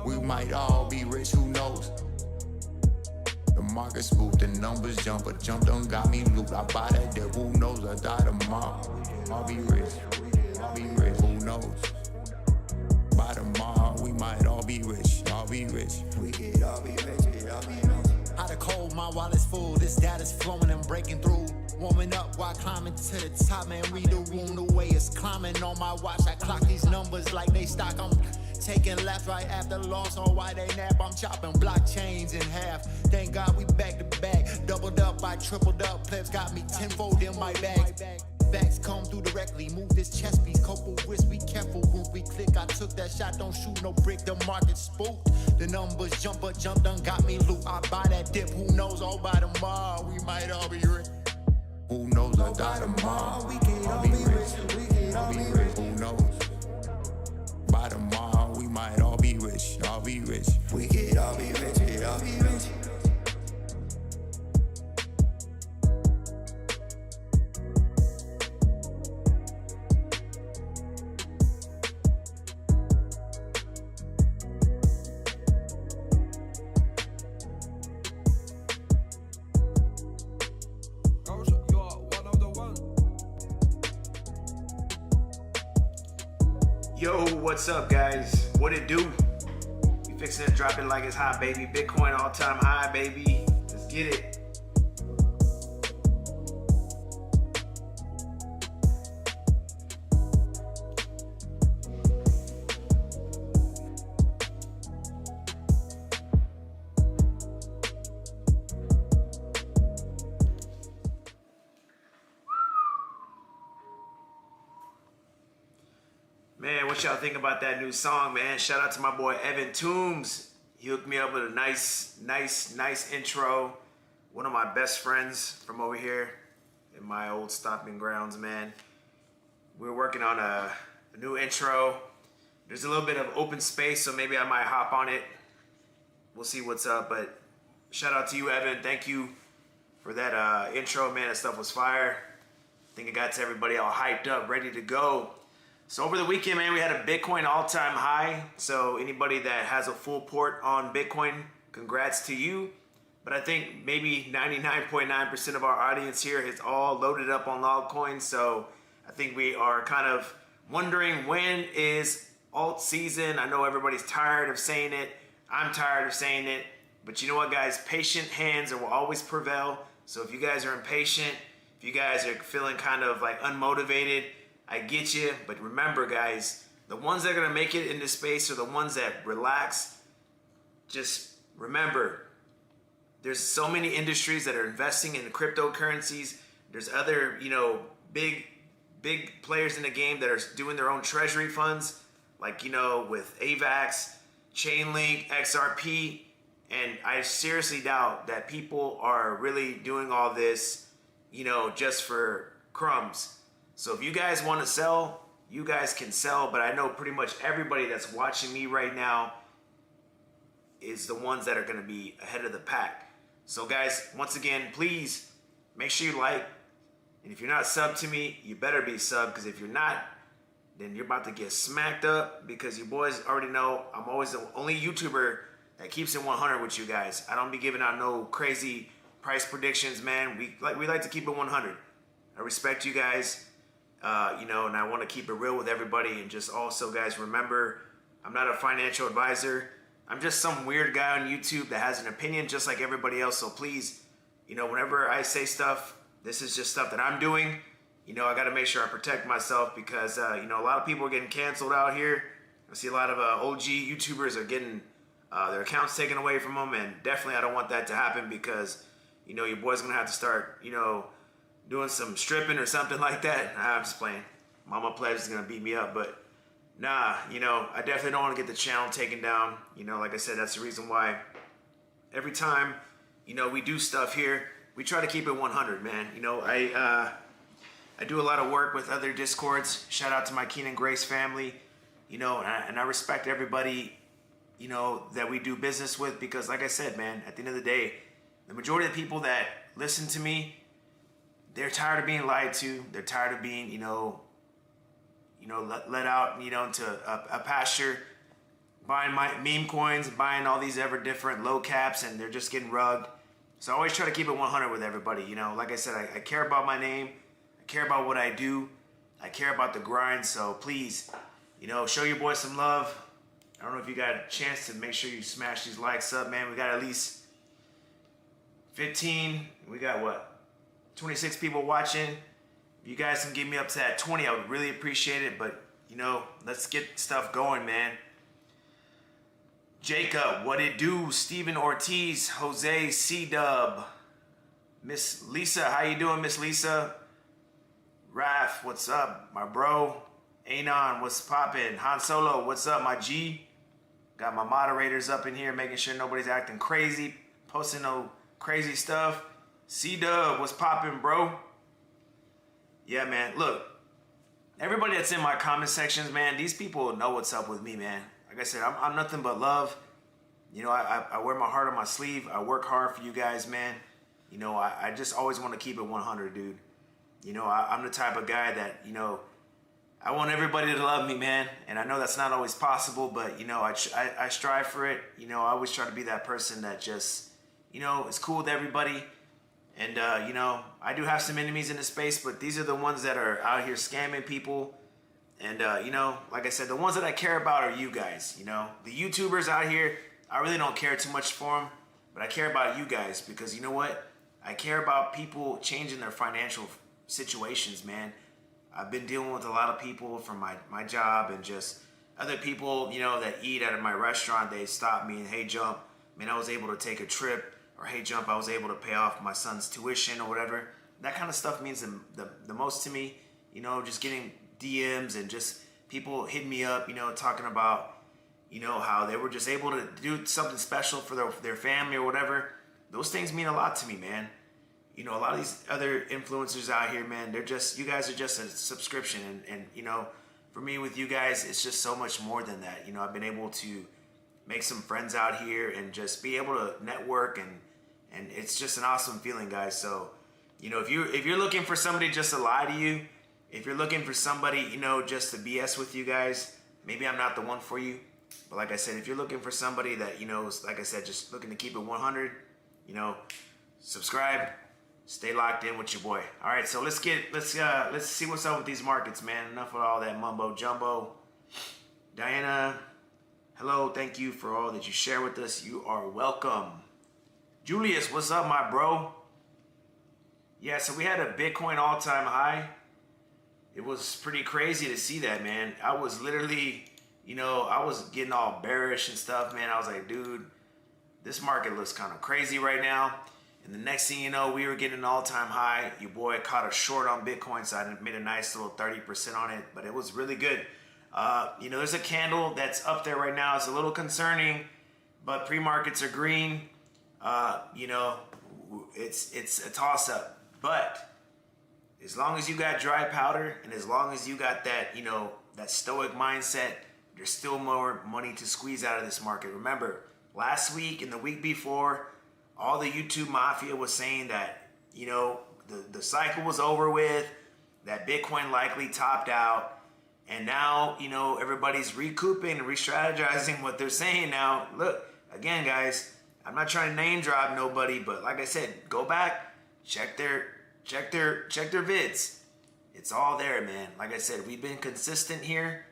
We might all be rich, who knows? The market spooked, the numbers jump, but jump done got me looped. I buy that dip, who knows? I die tomorrow. I'll be rich, who knows? By tomorrow, we might all be rich, We could all be rich, Out of cold, my wallet's full, this data's flowing and breaking through. Warming up while climbing to the top, man, read the room, the way it's climbing on my watch. I clock these numbers like they stock, I'm taking laps right after loss, on why they nap. I'm chopping blockchains in half. Thank God we back to back. Doubled up, I tripled up. Plebs got me tenfold in my bag. Backs come through directly. Move this chess piece. Couple wrists, be careful when we click. I took that shot, don't shoot no brick. The market spooked. The numbers jump, but jump done got me loot. I buy that dip, who knows? All by tomorrow, we might all be rich. Who knows? I die tomorrow. We could all be rich, who knows? By tomorrow, we might all be rich, We could all be rich, Yo, what's up, guys? What it do? We fixing to drop it like it's hot, baby. Bitcoin all-time high, baby. Let's get it. Man, what y'all think about that new song, man? Shout out to my boy Evan Toombs. He hooked me up with a nice intro. One of my best friends from over here in my old stomping grounds, man. We're working on a new intro. There's a little bit of open space, so maybe I might hop on it. We'll see what's up, but shout out to you, Evan. Thank you for that intro, man. That stuff was fire. I think it got to everybody all hyped up, ready to go. So over the weekend, man, we had a Bitcoin all-time high. So anybody that has a full port on Bitcoin, congrats to you. But I think maybe 99.9% of our audience here is all loaded up on altcoins. So I think we are kind of wondering, when is alt season? I know everybody's tired of saying it. I'm tired of saying it. But you know what, guys? Patient hands will always prevail. So if you guys are impatient, if you guys are feeling kind of like unmotivated, I get you, but remember, guys, the ones that are going to make it in this space are the ones that relax. Just remember, there's so many industries that are investing in cryptocurrencies. There's other, big players in the game that are doing their own treasury funds, like, with AVAX, Chainlink, XRP, and I seriously doubt that people are really doing all this, just for crumbs. So if you guys want to sell, you guys can sell, but I know pretty much everybody that's watching me right now is the ones that are going to be ahead of the pack. So guys, once again, please make sure you like, and if you're not subbed to me, you better be subbed, because if you're not, then you're about to get smacked up, because you boys already know I'm always the only YouTuber that keeps it 100 with you guys. I don't be giving out no crazy price predictions, man. We like to keep it 100. I respect you guys. And I want to keep it real with everybody. And just also, guys, remember, I'm not a financial advisor. I'm just some weird guy on YouTube that has an opinion just like everybody else. So please, whenever I say stuff, this is just stuff that I'm doing. I got to make sure I protect myself, because, a lot of people are getting canceled out here. I see a lot of OG YouTubers are getting their accounts taken away from them. And definitely I don't want that to happen, because, your boy's going to have to start, doing some stripping or something like that. I'm just playing. Mama Pledge is going to beat me up, but nah, I definitely don't want to get the channel taken down. Like I said, that's the reason why every time, we do stuff here, we try to keep it 100, man. I do a lot of work with other Discords. Shout out to my Keenan Grace family, and I respect everybody, that we do business with, because like I said, man, at the end of the day, the majority of the people that listen to me, they're tired of being lied to. They're tired of being, let out, into a pasture buying my meme coins, buying all these ever different low caps, and they're just getting rugged. So I always try to keep it 100 with everybody. You know, like I said, I care about my name. I care about what I do. I care about the grind. So please, you know, show your boy some love. I don't know if you got a chance to make sure you smash these likes up, man. We got at least 15. We got what? 26 people watching. If you guys can get me up to that 20, I would really appreciate it. But, you know, let's get stuff going, man. Jacob, what it do? Steven Ortiz, Jose C-Dub, Miss Lisa, how you doing, Miss Lisa? Raph, what's up, my bro? Anon, what's poppin'? Han Solo, what's up, my G? Got my moderators up in here, making sure nobody's acting crazy, posting no crazy stuff. C-Dub, what's poppin', bro? Yeah, man, look, everybody that's in my comment sections, man, these people know what's up with me, man. Like I said, I'm nothing but love. You know, I wear my heart on my sleeve. I work hard for you guys, man. You know, I just always want to keep it 100, dude. You know, I'm the type of guy that, you know, I want everybody to love me, man. And I know that's not always possible, but, you know, I strive for it. You know, I always try to be that person that just, you know, is cool with everybody. And, you know, I do have some enemies in the space, but these are the ones that are out here scamming people. And, you know, like I said, the ones that I care about are you guys, you know. The YouTubers out here, I really don't care too much for them, but I care about you guys because, you know what? I care about people changing their financial situations, man. I've been dealing with a lot of people from my job and just other people, you know, that eat at my restaurant. They stop me and, hey, Jump, man, I was able to take a trip. Or, hey, Jump, I was able to pay off my son's tuition or whatever. That kind of stuff means the most to me, you know, just getting DMs and just people hitting me up, you know, talking about, you know, how they were just able to do something special for their family or whatever. Those things mean a lot to me, man. You know, a lot of these other influencers out here, man, they're just, you guys are just a subscription. And you know, for me with you guys, it's just so much more than that. You know, I've been able to make some friends out here and just be able to network and it's just an awesome feeling, guys. So, you know, if you're looking for somebody just to lie to you, if you're looking for somebody, you know, just to BS with you guys, maybe I'm not the one for you. But like I said, if you're looking for somebody that, you know, is, like I said, just looking to keep it 100, you know, subscribe, stay locked in with your boy. All right, so let's see what's up with these markets, man. Enough of all that mumbo jumbo. Diana, hello, thank you for all that you share with us. You are welcome. Julius, what's up, my bro? Yeah, so we had a Bitcoin all-time high. It was pretty crazy to see that, man. I was literally, you know, I was getting all bearish and stuff, man. I was like, dude, this market looks kind of crazy right now. And the next thing you know, we were getting an all-time high. Your boy caught a short on Bitcoin, so I made a nice little 30% on it, but it was really good. You know, there's a candle that's up there right now. It's a little concerning, but pre-markets are green. You know, it's a toss-up. But as long as you got dry powder and as long as you got that, you know, that stoic mindset, there's still more money to squeeze out of this market. Remember, last week and the week before, all the YouTube mafia was saying that, you know, the cycle was over with, that Bitcoin likely topped out, and now, you know, everybody's recouping and re-strategizing what they're saying now. Look, again, guys, I'm not trying to name drop nobody, but like I said, go back, check their vids. It's all there, man. Like I said, we've been consistent here.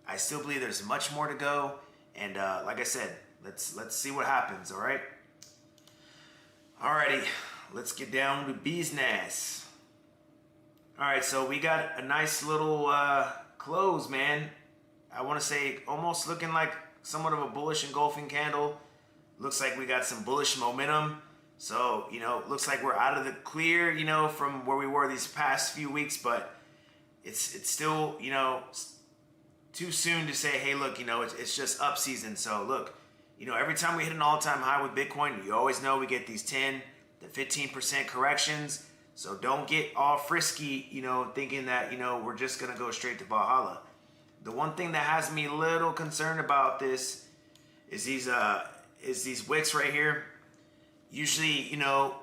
I still believe there's much more to go, and like I said, let's see what happens. All right. Alrighty, let's get down to business. Alright, so we got a nice little close, man. I want to say almost looking like somewhat of a bullish engulfing candle. Looks like we got some bullish momentum. So, you know, looks like we're out of the clear, you know, from where we were these past few weeks, but it's still, you know, too soon to say, hey, look, you know, it's just up season. So look, you know, every time we hit an all-time high with Bitcoin, you always know we get these 10 to 15% corrections. So don't get all frisky, you know, thinking that, you know, we're just going to go straight to Valhalla. The one thing that has me a little concerned about this is these wicks right here. Usually, you know,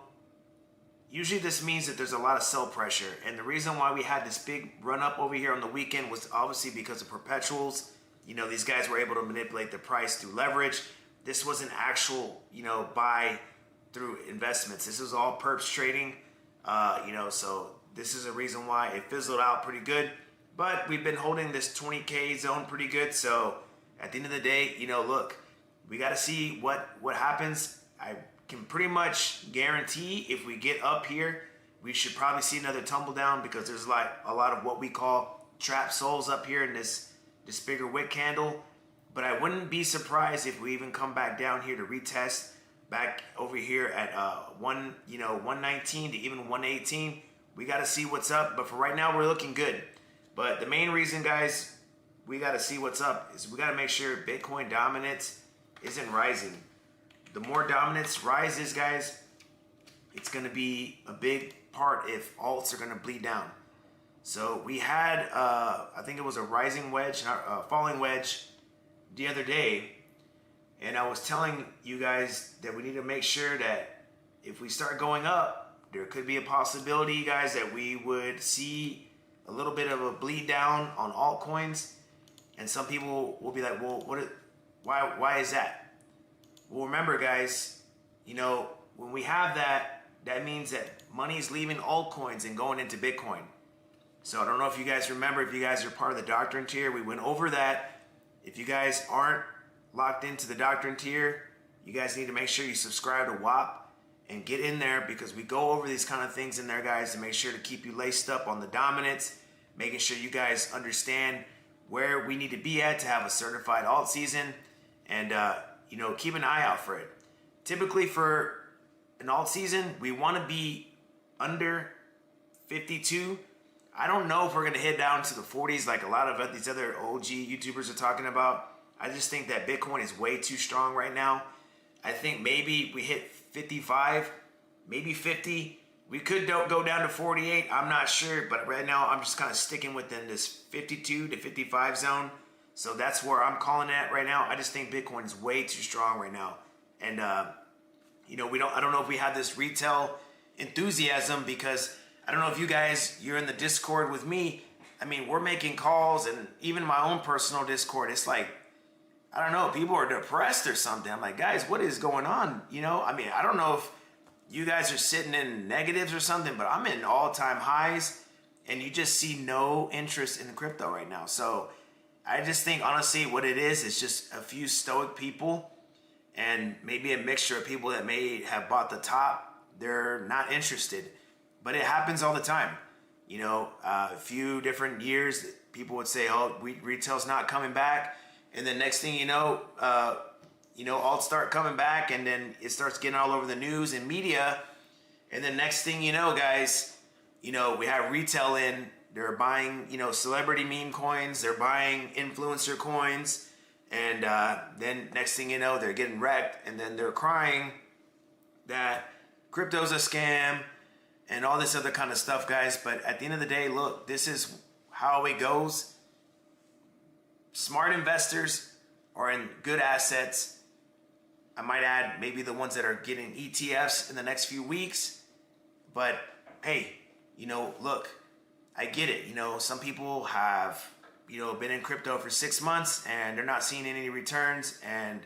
this means that there's a lot of sell pressure. And the reason why we had this big run up over here on the weekend was obviously because of perpetuals. these guys were able to manipulate the price through leverage. This wasn't actual, buy through investments. This was all perps trading, so this is a reason why it fizzled out pretty good. But we've been holding this 20K zone pretty good. So at the end of the day, look, we got to see what happens. I can pretty much guarantee if we get up here, we should probably see another tumble down, because there's like a lot of what we call trap souls up here in this bigger wick candle. But I wouldn't be surprised if we even come back down here to retest back over here at 119 to even 118. We got to see what's up. But for right now, we're looking good. But the main reason, guys, we got to see what's up is we got to make sure Bitcoin dominance isn't rising. The more dominance rises, guys, it's going to be a big part if alts are going to bleed down. So we had, I think it was a rising wedge, a falling wedge the other day. And I was telling you guys that we need to make sure that if we start going up, there could be a possibility, guys, that we would see a little bit of a bleed down on altcoins. And some people will be like, well, why is that? Well, remember, guys, when we have that, that means that money is leaving altcoins and going into Bitcoin. So I don't know if you guys remember, if you guys are part of the doctrine tier, we went over that. If you guys aren't locked into the doctrine tier, you guys need to make sure you subscribe to WAP and get in there, because we go over these kind of things in there, guys, to make sure to keep you laced up on the dominance, making sure you guys understand where we need to be at to have a certified alt season, and keep an eye out for it. Typically for an alt season, we want to be under 52. I don't know if we're going to hit down to the 40s like a lot of these other OG YouTubers are talking about. I just think that Bitcoin is way too strong right now. I think maybe we hit 55, maybe 50. We could go down to 48. I'm not sure, but right now I'm just kind of sticking within this 52 to 55 zone. So that's where I'm calling it at right now. I just think Bitcoin is way too strong right now. And I don't know if we have this retail enthusiasm, because I don't know if you guys, you're in the Discord with me. I mean, we're making calls, and even my own personal Discord, it's like, I don't know, people are depressed or something. I'm like, guys, what is going on? I mean, I don't know if you guys are sitting in negatives or something, but I'm in all-time highs, and you just see no interest in crypto right now. So I just think, honestly, what it is just a few stoic people, and maybe a mixture of people that may have bought the top. They're not interested, but it happens all the time. A few different years, people would say, oh, retail's not coming back. And then next thing alts start coming back, and then it starts getting all over the news and media. And then next thing you know, guys, we have retail in. They're buying, celebrity meme coins. They're buying influencer coins. And then next thing you know, they're getting wrecked. And then they're crying that crypto's a scam and all this other kind of stuff, guys. But at the end of the day, look, this is how it goes. Smart investors are in good assets. I might add maybe the ones that are getting ETFs in the next few weeks. But hey, look, I get it. Some people have, been in crypto for 6 months and they're not seeing any returns. And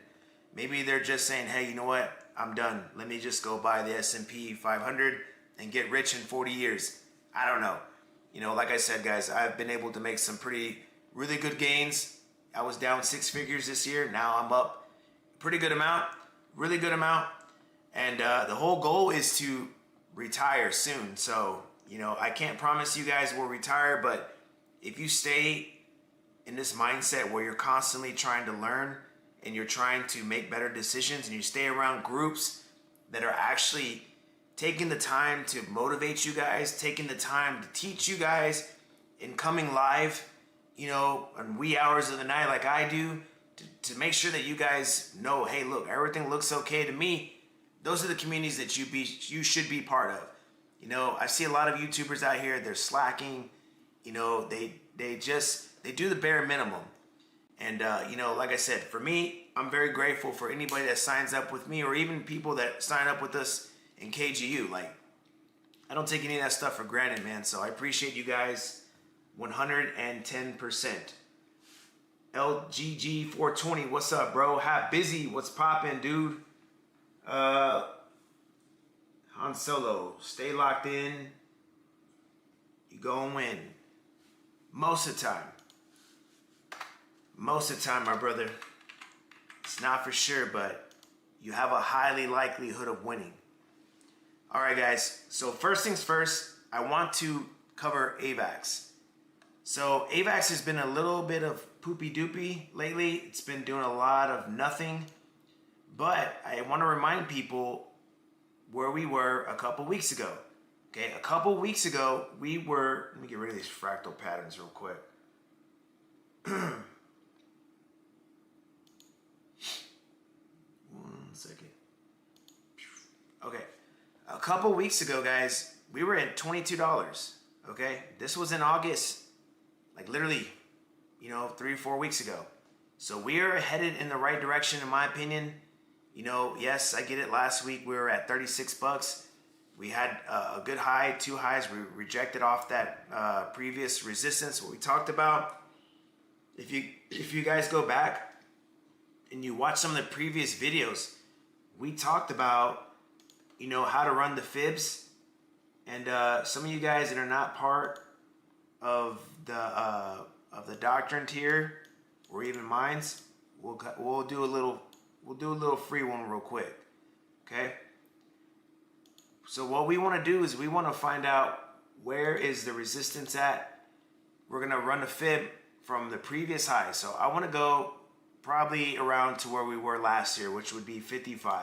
maybe they're just saying, hey, you know what? I'm done. Let me just go buy the S&P 500 and get rich in 40 years. I don't know. Like I said, guys, I've been able to make some really good gains. I was down 6 figures this year. Now I'm up pretty good amount, really good amount. And the whole goal is to retire soon. So, I can't promise you guys will retire, but if you stay in this mindset where you're constantly trying to learn and you're trying to make better decisions, and you stay around groups that are actually taking the time to motivate you guys, taking the time to teach you guys, and coming live, on wee hours of the night like I do, to make sure that you guys know, hey, look, everything looks okay to me. Those are the communities that you should be part of. I see a lot of YouTubers out here, they're slacking. They do the bare minimum. And, like I said, for me, I'm very grateful for anybody that signs up with me, or even people that sign up with us in KGU. Like, I don't take any of that stuff for granted, man. So I appreciate you guys 110%. LGG420, what's up, bro? Hat busy, what's poppin', dude? Han Solo, stay locked in. You go and win. Most of the time. Most of the time, my brother. It's not for sure, but you have a highly likelihood of winning. All right, guys. So first things first, I want to cover AVAX. So AVAX has been a little bit of poopy doopy lately. It's been doing a lot of nothing. But I want to remind people where we were a couple weeks ago. Okay, a couple weeks ago, we were, let me get rid of these fractal patterns real quick. 1 second. Okay, a couple weeks ago, guys, we were at $22. Okay, this was in August, like literally, 3 or 4 weeks ago. So we are headed in the right direction, in my opinion. Yes, I get it. Last week we were at 36 bucks. We had a good high, 2 highs. We rejected off that previous resistance, what we talked about. If you guys go back and you watch some of the previous videos, we talked about, how to run the fibs. And some of you guys that are not part of the doctrine tier or even mines, we'll do a little free one real quick. Okay? So what we want to do is we want to find out where is the resistance at. We're going to run a fib from the previous high. So I want to go probably around to where we were last year, which would be 55.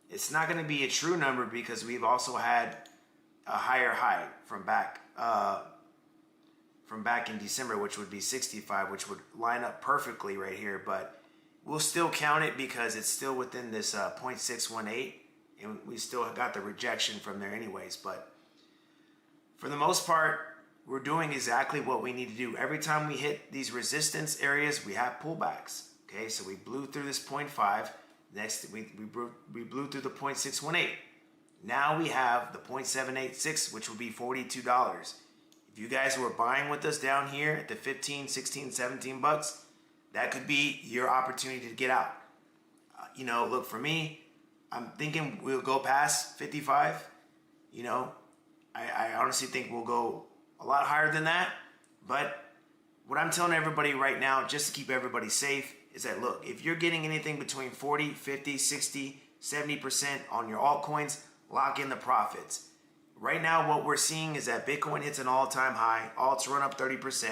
It's not going to be a true number because we've also had a higher high from back in December, which would be 65, which would line up perfectly right here. But we'll still count it because it's still within this 0.618. And we still got the rejection from there anyways. But for the most part, we're doing exactly what we need to do. Every time we hit these resistance areas, we have pullbacks. Okay, so we blew through this 0.5. Next, we blew through the 0.618. Now we have the 0.786, which would be $42. If you guys were buying with us down here at the 15, 16, 17 bucks, that could be your opportunity to get out. Look, for me, I'm thinking we'll go past 55. I honestly think we'll go a lot higher than that. But what I'm telling everybody right now, just to keep everybody safe, is that, look, if you're getting anything between 40, 50, 60, 70% on your altcoins, lock in the profits. Right now, what we're seeing is that Bitcoin hits an all-time high, alts run up 30%,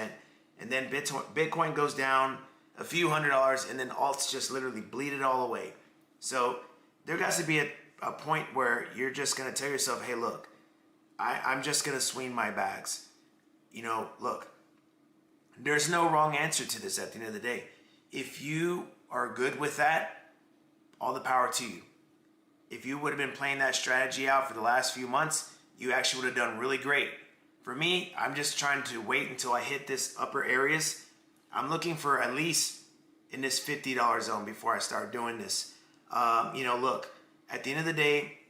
and then Bitcoin goes down a few $100s, and then alts just literally bleed it all away. So there has to be a point where you're just going to tell yourself, hey, look, I'm just going to swing my bags. Look, there's no wrong answer to this at the end of the day. If you are good with that, all the power to you. If you would have been playing that strategy out for the last few months, you actually would have done really great. For me, I'm just trying to wait until I hit this upper areas. I'm looking for at least in this $50 zone before I start doing this. Look, at the end of the day,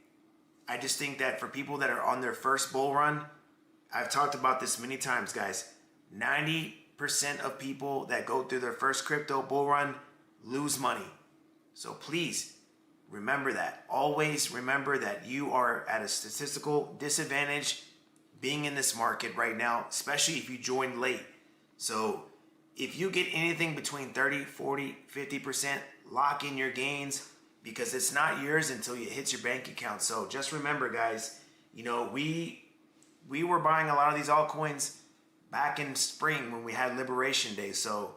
I just think that for people that are on their first bull run, I've talked about this many times, guys. 90% of people that go through their first crypto bull run lose money. So please remember that. Always remember that you are at a statistical disadvantage being in this market right now, especially if you joined late. So if you get anything between 30, 40, 50%, lock in your gains because it's not yours until it hits your bank account. So just remember, guys, we were buying a lot of these altcoins back in spring when we had Liberation Day. So,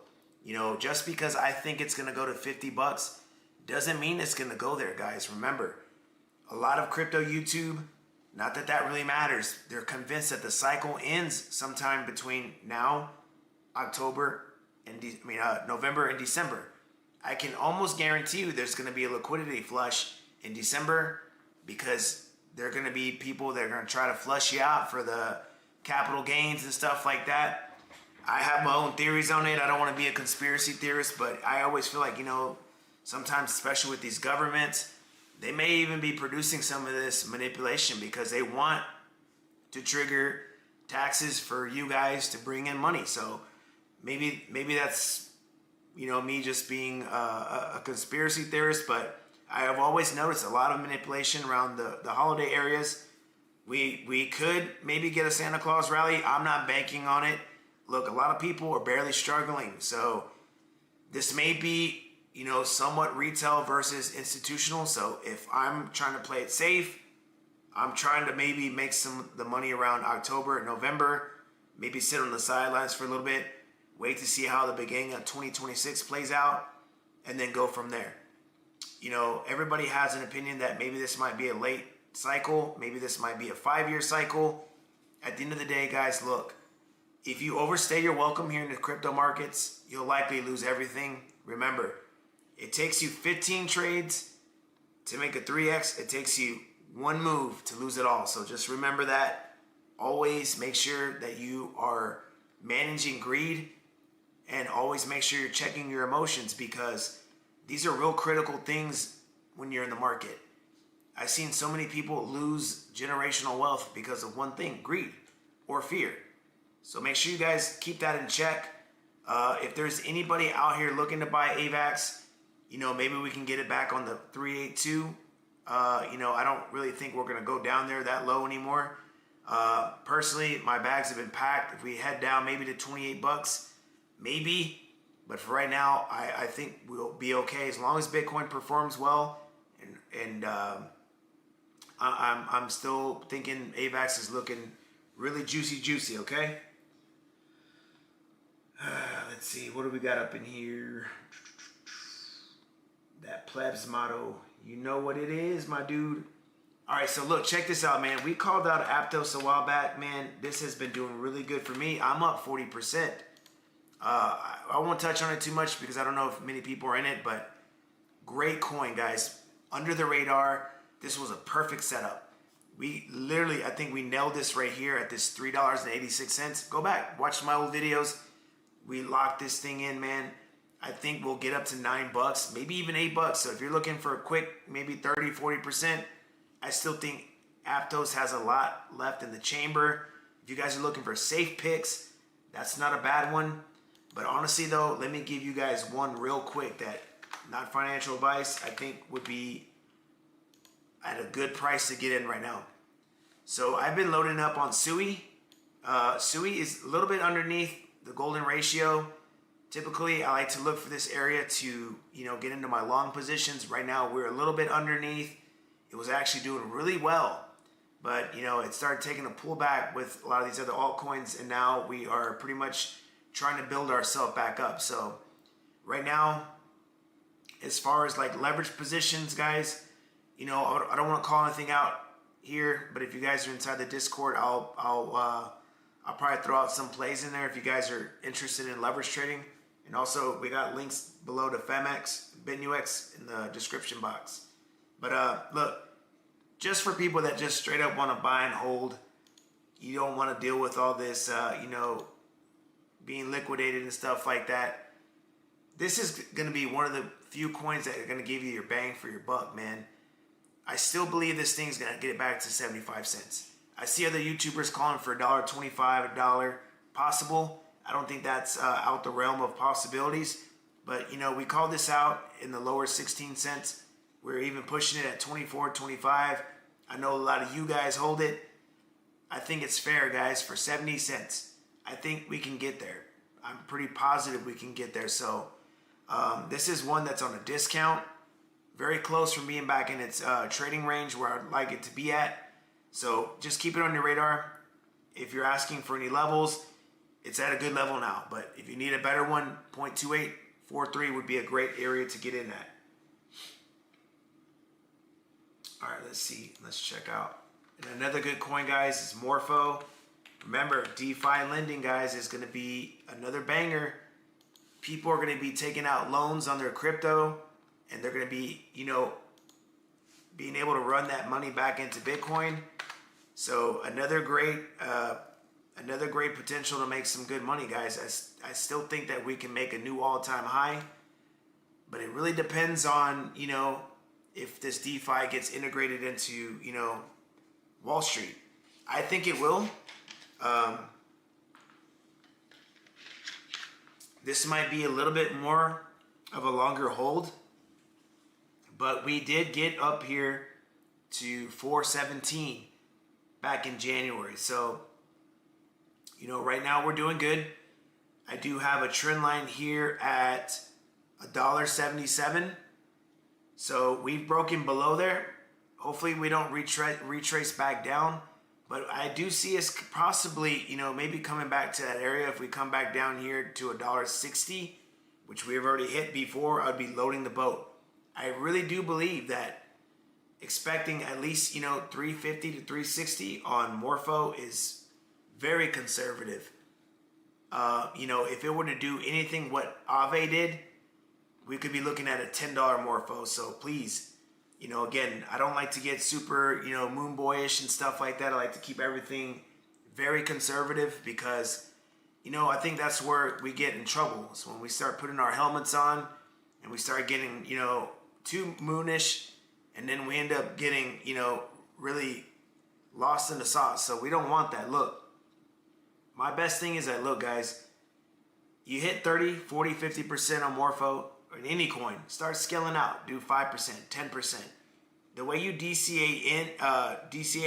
just because I think it's going to go to 50 bucks doesn't mean it's going to go there, guys. Remember, a lot of crypto YouTube, not that that really matters. They're convinced that the cycle ends sometime between now, November and December. I can almost guarantee you there's going to be a liquidity flush in December because there are going to be people that are going to try to flush you out for the capital gains and stuff like that. I have my own theories on it. I don't want to be a conspiracy theorist, but I always feel like, sometimes, especially with these governments, they may even be producing some of this manipulation because they want to trigger taxes for you guys to bring in money. So maybe that's me just being a conspiracy theorist, but I have always noticed a lot of manipulation around the holiday areas. We could maybe get a Santa Claus rally. I'm not banking on it. Look, a lot of people are barely struggling. So this may be, somewhat retail versus institutional. So if I'm trying to play it safe, I'm trying to maybe make some of the money around October and November, maybe sit on the sidelines for a little bit, wait to see how the beginning of 2026 plays out, and then go from there. Everybody has an opinion that maybe this might be a late cycle, maybe this might be a 5-year cycle. At the end of the day, guys, look, if you overstay your welcome here in the crypto markets, you'll likely lose everything. Remember, it takes you 15 trades to make a 3x. It takes you one move to lose it all. So just remember that. Always make sure that you are managing greed, and always make sure you're checking your emotions, because these are real critical things when you're in the market. I've seen so many people lose generational wealth because of one thing: greed or fear. So make sure you guys keep that in check. If there's anybody out here looking to buy AVAX, maybe we can get it back on the 382. I don't really think we're going to go down there that low anymore. Personally, my bags have been packed. If we head down maybe to $28, maybe. But for right now, I think we'll be okay as long as Bitcoin performs well. And I'm still thinking AVAX is looking really juicy, okay? Let's see, what do we got up in here? That plebs motto, you know what it is, my dude. All right, so look, check this out, man. We called out Aptos a while back, man. This has been doing really good for me. I'm up 40%. I won't touch on it too much because I don't know if many people are in it, but great coin, guys. Under the radar, this was a perfect setup. We literally, I think we nailed this right here at this $3.86. Go back, watch my old videos. We locked this thing in, man. I think we'll get up to $9, maybe even $8. So if you're looking for a quick, maybe 30, 40%, I still think Aptos has a lot left in the chamber. If you guys are looking for safe picks, that's not a bad one. But honestly though, let me give you guys one real quick that, not financial advice, I think would be at a good price to get in right now. So I've been loading up on SUI. SUI is a little bit underneath the golden ratio. Typically, I like to look for this area to, get into my long positions. Right now, we're a little bit underneath. It was actually doing really well, but it started taking a pullback with a lot of these other altcoins, and now we are pretty much trying to build ourselves back up. So right now, as far as like leverage positions, guys, I don't want to call anything out here, but if you guys are inside the Discord, I'll probably throw out some plays in there if you guys are interested in leverage trading. And also, we got links below to PHEMEX, BitNUX in the description box. But look, just for people that just straight up want to buy and hold, you don't want to deal with all this, being liquidated and stuff like that. This is going to be one of the few coins that are going to give you your bang for your buck, man. I still believe this thing's going to get it back to 75 cents. I see other YouTubers calling for $1.25, $1 possible. I don't think that's out the realm of possibilities. But, we called this out in the lower 16 cents. We're even pushing it at 24, 25. I know a lot of you guys hold it. I think it's fair, guys, for 70 cents. I think we can get there. I'm pretty positive we can get there. So this is one that's on a discount. Very close from being back in its trading range where I'd like it to be at. So just keep it on your radar. If you're asking for any levels, it's at a good level now. But if you need a better one, 0.2843 would be a great area to get in at. All right, let's see. Let's check out. And another good coin, guys, is Morpho. Remember, DeFi lending, guys, is going to be another banger. People are going to be taking out loans on their crypto, and they're going to be, being able to run that money back into Bitcoin. So another great potential to make some good money, guys. I still think that we can make a new all-time high, but it really depends on, if this DeFi gets integrated into, Wall Street. I think it will. this might be a little bit more of a longer hold, but we did get up here to 417 back in January. So, you know, right now we're doing good. I do have a trend line here at $1.77. So we've broken below there. Hopefully we don't retrace back down. But I do see us possibly, you know, maybe coming back to that area. If we come back down here to $1.60, which we have already hit before, I'd be loading the boat. I really do believe that expecting at least, you know, 350 to 360 on Morpho is very conservative. You know, if it were to do anything what AVE did, we could be looking at a $10 Morpho. So please, you know, again, I don't like to get super, you know, moon boyish and stuff like that. I like to keep everything very conservative because, you know, I think that's where we get in trouble. So when we start putting our helmets on and we start getting, you know, too moonish, and then we end up getting, you know, really lost in the sauce. So we don't want that. Look, my best thing is that, look, guys, you hit 30, 40, 50% on Morpho or in any coin, start scaling out. Do 5%, 10%. The way you DCA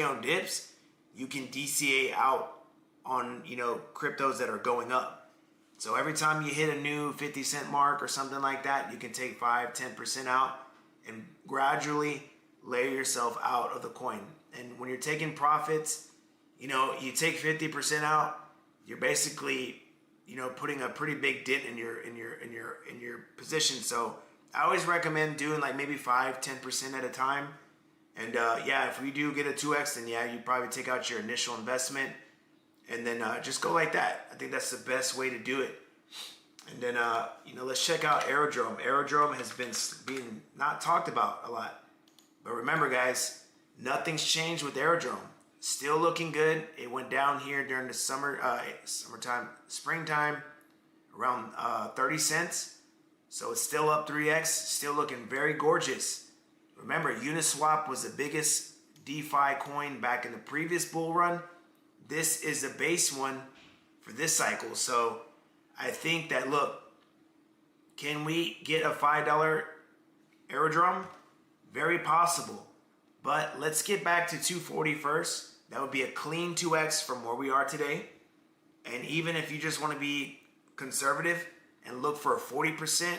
on dips, you can DCA out on, you know, cryptos that are going up. So every time you hit a new 50 cent mark or something like that, you can take 5, 10% out and gradually layer yourself out of the coin. And when you're taking profits, you know, you take 50% out, you're basically, you know, putting a pretty big dent in your position. So I always recommend doing like maybe 5, 10% at a time. And yeah, if we do get a 2x, then yeah, you probably take out your initial investment and then just go like that. I think that's the best way to do it. And then, you know, let's check out Aerodrome. Aerodrome has been being not talked about a lot. But remember, guys, nothing's changed with Aerodrome. Still looking good. It went down here during the springtime, around 30 cents. So it's still up 3x, still looking very gorgeous. Remember, Uniswap was the biggest DeFi coin back in the previous bull run. This is the base one for this cycle. So I think that, look, can we get a $5 Aerodrome? Very possible. But let's get back to 240 first. That would be a clean 2x from where we are today. And even if you just want to be conservative and look for a 40%,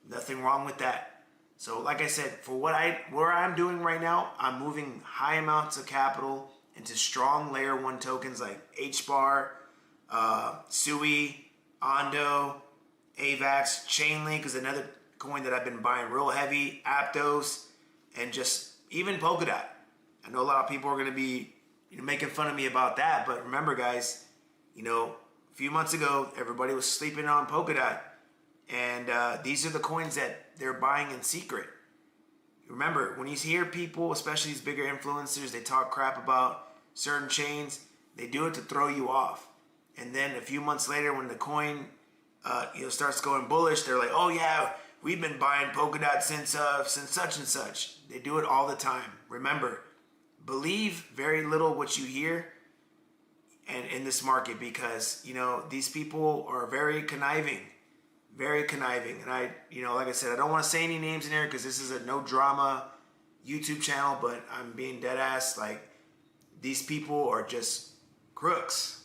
nothing wrong with that. So like I said, for where I'm doing right now, I'm moving high amounts of capital into strong layer 1 tokens like HBAR, SUI, Ondo, AVAX, Chainlink is another coin that I've been buying real heavy, Aptos, and just even Polkadot. I know a lot of people are going to be, you know, making fun of me about that, but remember, guys, you know, a few months ago, everybody was sleeping on Polkadot, and these are the coins that they're buying in secret. Remember, when you hear people, especially these bigger influencers, they talk crap about certain chains, they do it to throw you off. And then a few months later, when the coin you know, starts going bullish, they're like, oh yeah, we've been buying Polkadot since such and such. They do it all the time. Remember, believe very little what you hear and in this market, because, you know, these people are very conniving. And I, you know, like I said, I don't want to say any names in here because this is a no drama YouTube channel, but I'm being dead ass. Like, these people are just crooks.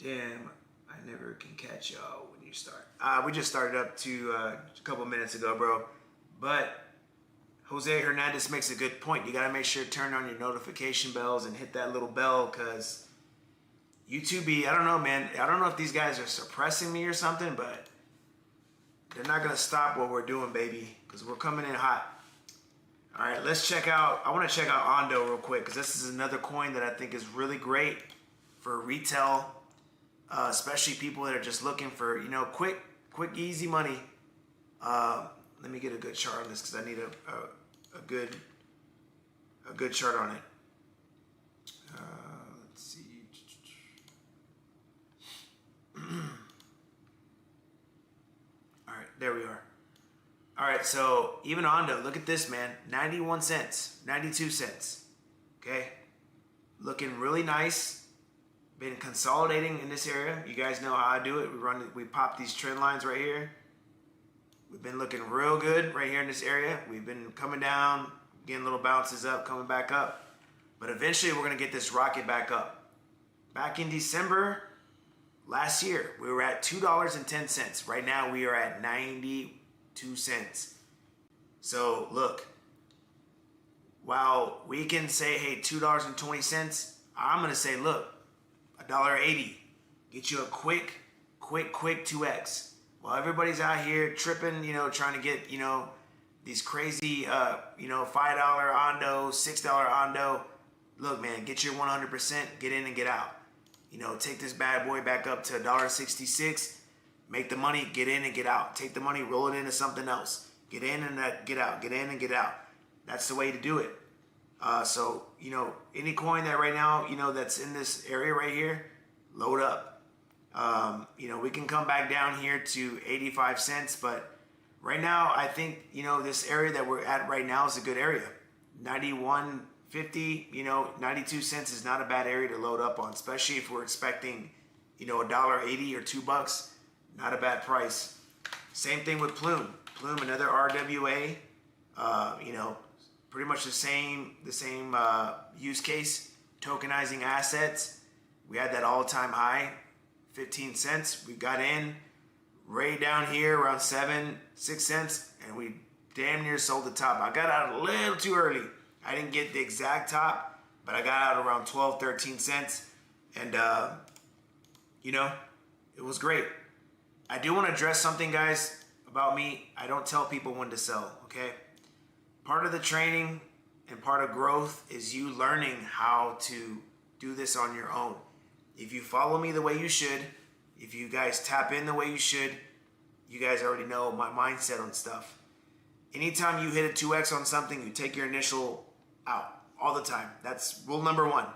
Damn, I never can catch y'all when you start. We just started up to a couple minutes ago, bro. But Jose Hernandez makes a good point. You got to make sure to turn on your notification bells and hit that little bell, because YouTube, I don't know, man. I don't know if these guys are suppressing me or something, but they're not going to stop what we're doing, baby, because we're coming in hot. All right, let's check out. I want to check out Ondo real quick, because this is another coin that I think is really great for retail, especially people that are just looking for, you know, quick, easy money. Let me get a good chart on this because I need a good chart on it. Let's see. All right, there we are. All right, so even Ondo, look at this, man. 91 cents, 92 cents. Okay, looking really nice. Been consolidating in this area. You guys know how I do it. We pop these trend lines right here. We've been looking real good right here in this area. We've been coming down, getting little bounces up, coming back up. But eventually we're gonna get this rocket back up. Back in December last year, we were at $2.10. Right now we are at 92 cents. So look, while we can say, hey, $2.20, I'm gonna say, look, $1.80, get you a quick 2x. While everybody's out here tripping, trying to get, these crazy, $5 Ondo, $6 Ondo. Look, man, get your 100%, get in and get out. Take this bad boy back up to $1.66, make the money, get in and get out. Take the money, roll it into something else. Get in and get out, get in and get out. That's the way to do it. So, any coin that right now, that's in this area right here, load up. We can come back down here to 85 cents, but right now, I think, this area that we're at right now is a good area. 91.50, 92 cents is not a bad area to load up on, especially if we're expecting, $1.80 or $2. Not a bad price. Same thing with Plume. Plume, another RWA, pretty much the same use case, tokenizing assets. We had that all-time high, 15 cents. We got in right down here around 6 cents, and we damn near sold the top. I got out a little too early. I didn't get the exact top, but I got out around 12, 13 cents, and it was great. I do want to address something, guys, about me. I don't tell people when to sell, okay? Part of the training and part of growth is you learning how to do this on your own. If you follow me the way you should, if you guys tap in the way you should, you guys already know my mindset on stuff. Anytime you hit a 2x on something, you take your initial out all the time. That's rule number one.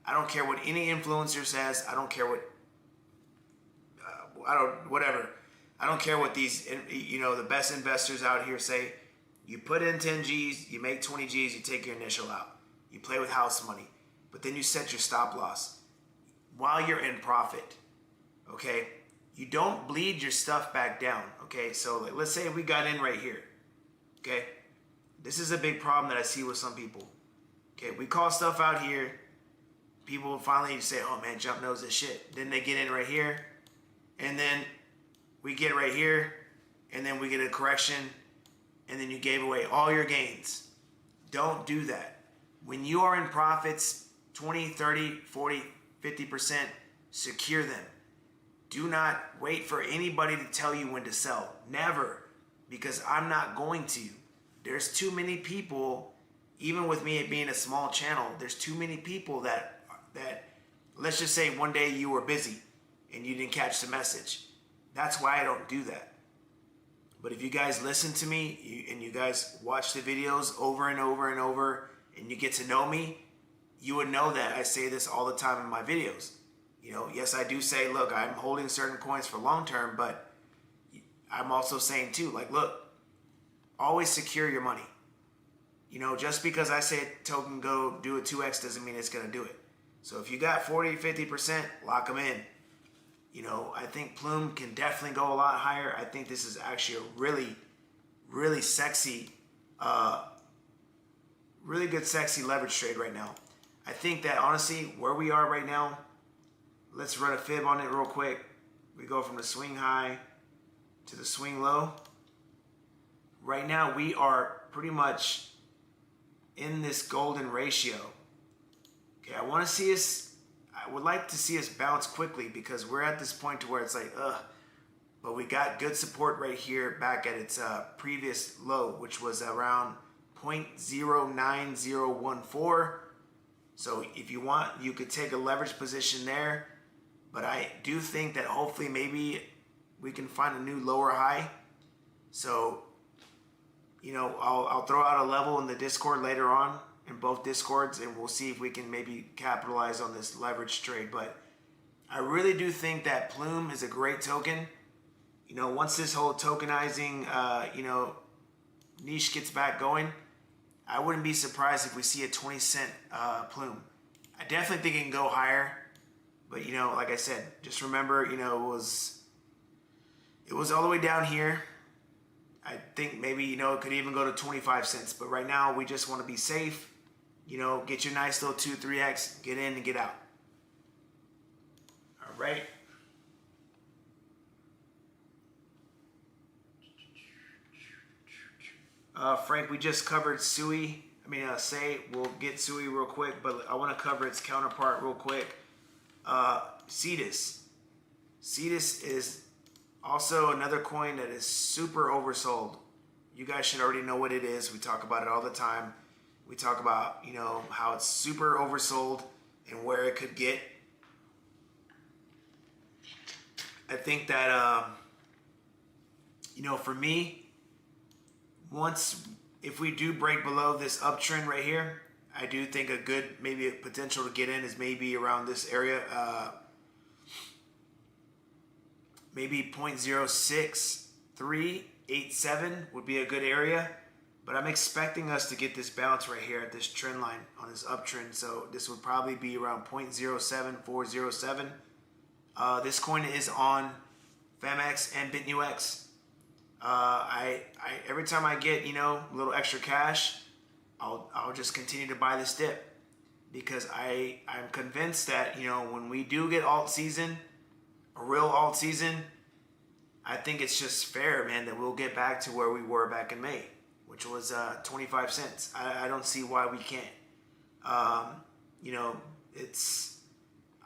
I don't care what any influencer says. I don't care what, whatever. I don't care what these, the best investors out here say. You put in 10 G's, you make 20 G's, you take your initial out. You play with house money, but then you set your stop loss while you're in profit, okay? You don't bleed your stuff back down, okay? So let's say we got in right here, okay? This is a big problem that I see with some people, okay? We call stuff out here. People finally say, oh man, Jump knows this shit. Then they get in right here, and then we get right here, and then we get a correction, and then you gave away all your gains. Don't do that. When you are in profits, 20, 30, 40, 50%, secure them. Do not wait for anybody to tell you when to sell. Never. Because I'm not going to. There's too many people, even with me being a small channel, there's too many people that let's just say one day you were busy and you didn't catch the message. That's why I don't do that. But if you guys listen to me and you guys watch the videos over and over and over and you get to know me, you would know that I say this all the time in my videos. Yes, I do say, look, I'm holding certain coins for long term, but I'm also saying too, like, look, always secure your money. Just because I say token go do a 2x doesn't mean it's going to do it. So if you got 40, 50%, lock them in. I think Plume can definitely go a lot higher. I think this is actually a really, really sexy, really good, sexy leverage trade right now. I think that honestly, where we are right now, let's run a fib on it real quick. We go from the swing high to the swing low. Right now, we are pretty much in this golden ratio. Okay, I would like to see us bounce quickly because we're at this point to where it's like, but we got good support right here back at its previous low, which was around 0.09014. So if you want, you could take a leverage position there, but I do think that hopefully maybe we can find a new lower high. So, I'll throw out a level in the Discord later on, in both Discords, and we'll see if we can maybe capitalize on this leverage trade. But I really do think that Plume is a great token. Once this whole tokenizing, niche gets back going, I wouldn't be surprised if we see a 20 cent Plume. I definitely think it can go higher. But, you know, like I said, just remember, you know, it was all the way down here. I think maybe, you know, it could even go to 25 cents. But right now, we just want to be safe. You know, get your nice little 2, 3x, get in and get out. All right. Frank, we just covered SUI. I mean, say we'll get SUI real quick, but I want to cover its counterpart real quick. CETUS. CETUS is also another coin that is super oversold. You guys should already know what it is. We talk about it all the time. We talk about, you know, how it's super oversold and where it could get. I think that, you know, for me, if we do break below this uptrend right here, I do think maybe a potential to get in is maybe around this area. Maybe 0.06387 would be a good area. But I'm expecting us to get this bounce right here at this trend line on this uptrend. So this would probably be around 0.07407. This coin is on PHEMEX and BitNewX. Every time I get, you know, a little extra cash, I'll just continue to buy this dip, because I'm convinced that, you know, when we do get alt season, a real alt season, I think it's just fair, man, that we'll get back to where we were back in May, which was 25 cents. I don't see why we can't. You know,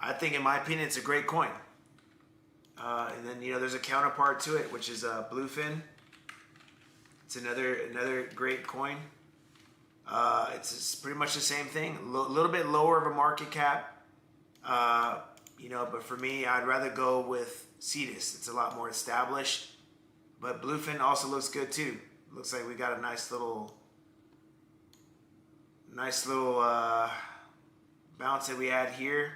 I think, in my opinion, it's a great coin. And then, you know, there's a counterpart to it, which is Bluefin. It's another great coin. It's pretty much the same thing. A little bit lower of a market cap. You know, but for me, I'd rather go with CETUS. It's a lot more established. But Bluefin also looks good too. Looks like we got a nice little bounce that we had here.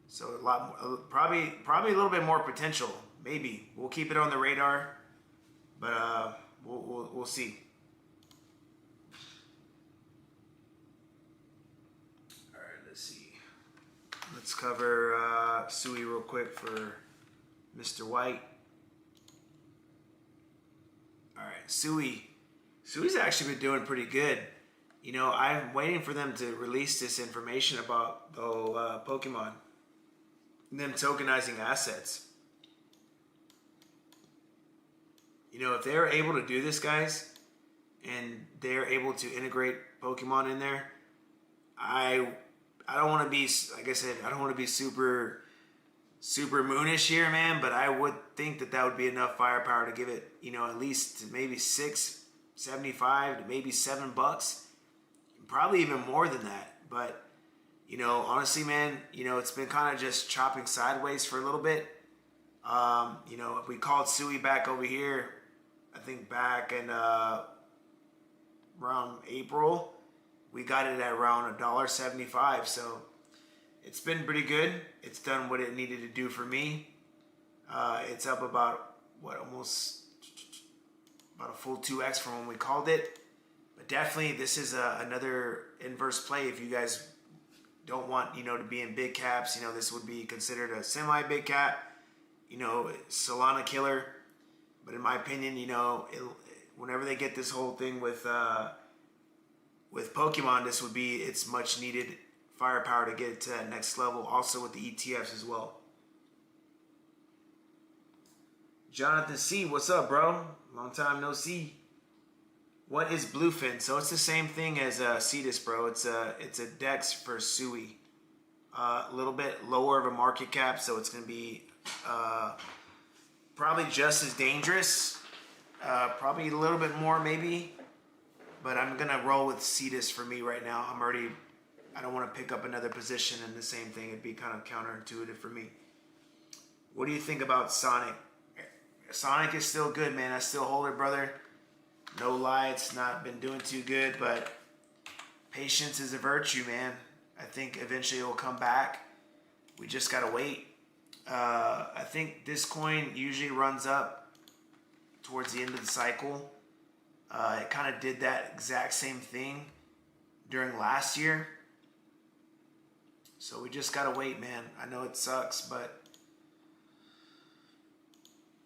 So a lot more, probably a little bit more potential. Maybe we'll keep it on the radar, but we'll see. All right, let's see. Let's cover SUI real quick for Mr. White. All right, SUI's actually been doing pretty good. You know, I'm waiting for them to release this information about the whole Pokemon. Them tokenizing assets. You know, if they're able to do this, guys, and they're able to integrate Pokemon in there, I don't want to be, like I said, I don't want to be super moonish here, man, but I would think that would be enough firepower to give it, you know, at least maybe $6.75 to maybe $7, probably even more than that. But you know, honestly, man, you know, it's been kind of just chopping sideways for a little bit. You know, if we called SUI back over here, I think back in around April, we got it at around $1.75. So it's been pretty good. It's done what it needed to do for me. It's up about, almost about a full 2x from when we called it. But definitely, this is another inverse play if you guys don't want, you know, to be in big caps. You know, this would be considered a semi-big cap, you know, Solana killer. But in my opinion, you know, whenever they get this whole thing with Pokemon, this would be its much needed firepower to get it to that next level. Also with the ETFs as well. Jonathan C, what's up, bro? Long time no see. What is Bluefin? So it's the same thing as CETUS, bro. It's a DEX for SUI. A little bit lower of a market cap, so it's going to be probably just as dangerous. Probably a little bit more, maybe. But I'm going to roll with CETUS for me right now. I don't want to pick up another position in the same thing. It'd be kind of counterintuitive for me. What do you think about Sonic? Sonic is still good, man. I still hold it, brother. No lie, it's not been doing too good, but patience is a virtue, man. I think eventually it will come back. We just gotta wait. I think this coin usually runs up towards the end of the cycle. It kind of did that exact same thing during last year. So we just gotta wait, man. I know it sucks, but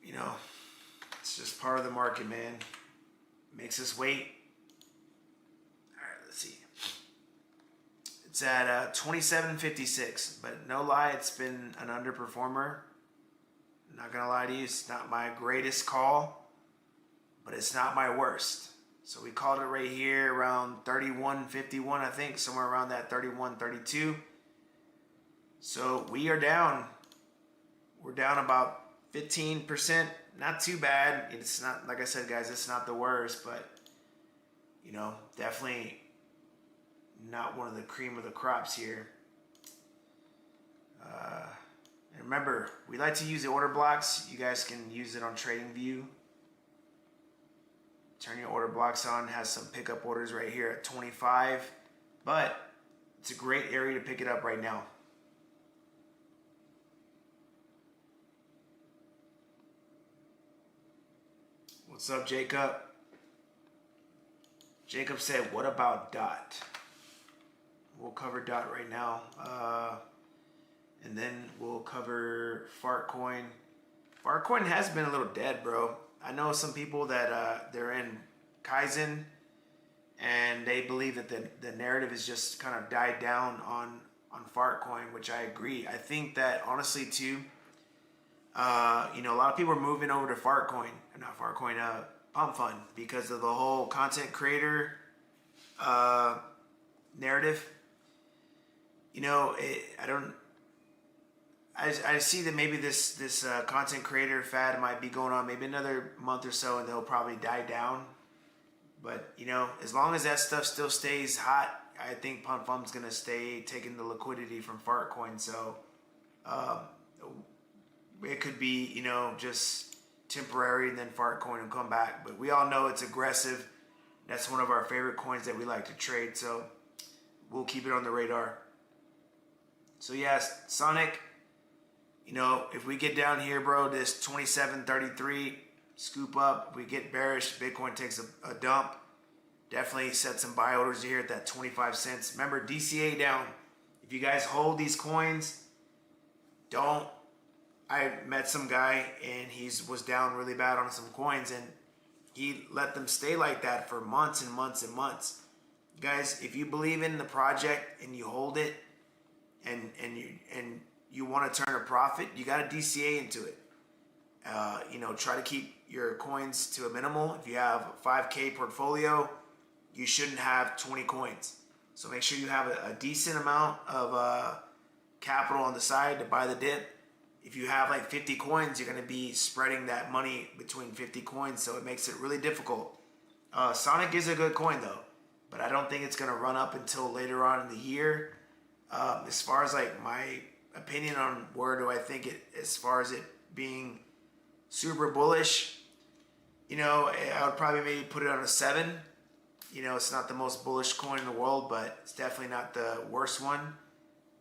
you know, it's just part of the market, man. Makes us wait. All right, let's see. It's at 27.56, but no lie, it's been an underperformer. Not gonna lie to you, it's not my greatest call, but it's not my worst. So we called it right here around 31.51, I think, somewhere around that 31.32. So we are down. We're down about 15%. Not too bad. It's not, like I said, guys, it's not the worst, but you know, definitely not one of the cream of the crops here. And remember, we like to use the order blocks. You guys can use it on TradingView. Turn your order blocks on. It has some pickup orders right here at 25, but it's a great area to pick it up right now. What's up, Jacob? Jacob said, what about DOT? We'll cover DOT right now. And then we'll cover Fartcoin. Fartcoin has been a little dead, bro. I know some people that they're in Kaizen and they believe that the narrative has just kind of died down on Fartcoin, which I agree. I think that honestly too, you know, a lot of people are moving over to Fartcoin, not Fartcoin, Pump Fund, because of the whole content creator narrative. You know, I see that maybe this content creator fad might be going on maybe another month or so, and they'll probably die down. But you know, as long as that stuff still stays hot, I think Pump Fund's gonna stay taking the liquidity from Fartcoin. So it could be, you know, just temporary, and then Fartcoin will come back. But we all know it's aggressive. That's one of our favorite coins that we like to trade. So we'll keep it on the radar. So yes, Sonic. You know, if we get down here, bro, this 27.33 scoop up. If we get bearish, Bitcoin takes a dump. Definitely set some buy orders here at that 25 cents. Remember, DCA down. If you guys hold these coins, don't. I met some guy and he was down really bad on some coins, and he let them stay like that for months and months and months. Guys, if you believe in the project and you hold it, and you want to turn a profit, you got to DCA into it. You know, try to keep your coins to a minimal. If you have a 5K portfolio, you shouldn't have 20 coins. So make sure you have a decent amount of capital on the side to buy the dip. If you have like 50 coins, you're going to be spreading that money between 50 coins, so it makes it really difficult. Sonic is a good coin though, but I don't think it's going to run up until later on in the year. As far as like my opinion on where do I think it, as far as it being super bullish, you know, I would probably maybe put it on a 7. You know, it's not the most bullish coin in the world, but it's definitely not the worst one.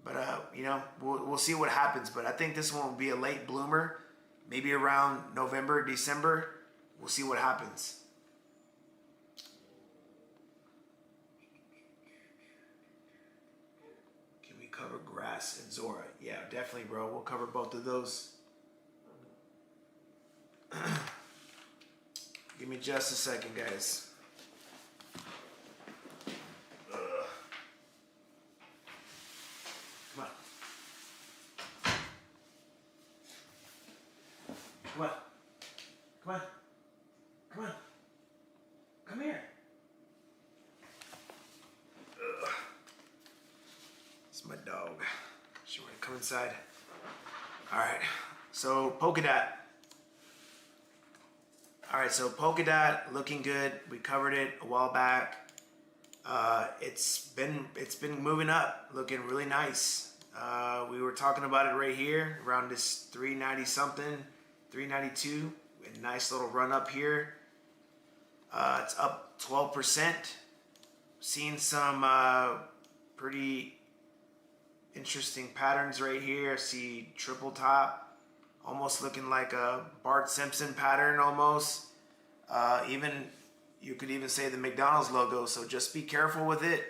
But you know, we'll see what happens. But I think this one will be a late bloomer, maybe around November, December. We'll see what happens. Cover Grass and Zora. Yeah, definitely, bro. We'll cover both of those. Give me just a second, guys. Come on. Come on. Come on. Come on. Come here. My dog. She want to come inside. All right. So Polkadot. All right. So Polkadot looking good. We covered it a while back. It's been moving up, looking really nice. We were talking about it right here around this 390 something, 392. A nice little run up here. It's up 12%. Seen some pretty interesting patterns right here. I see triple top, almost looking like a Bart Simpson pattern almost. Even you could even say the McDonald's logo. So just be careful with it.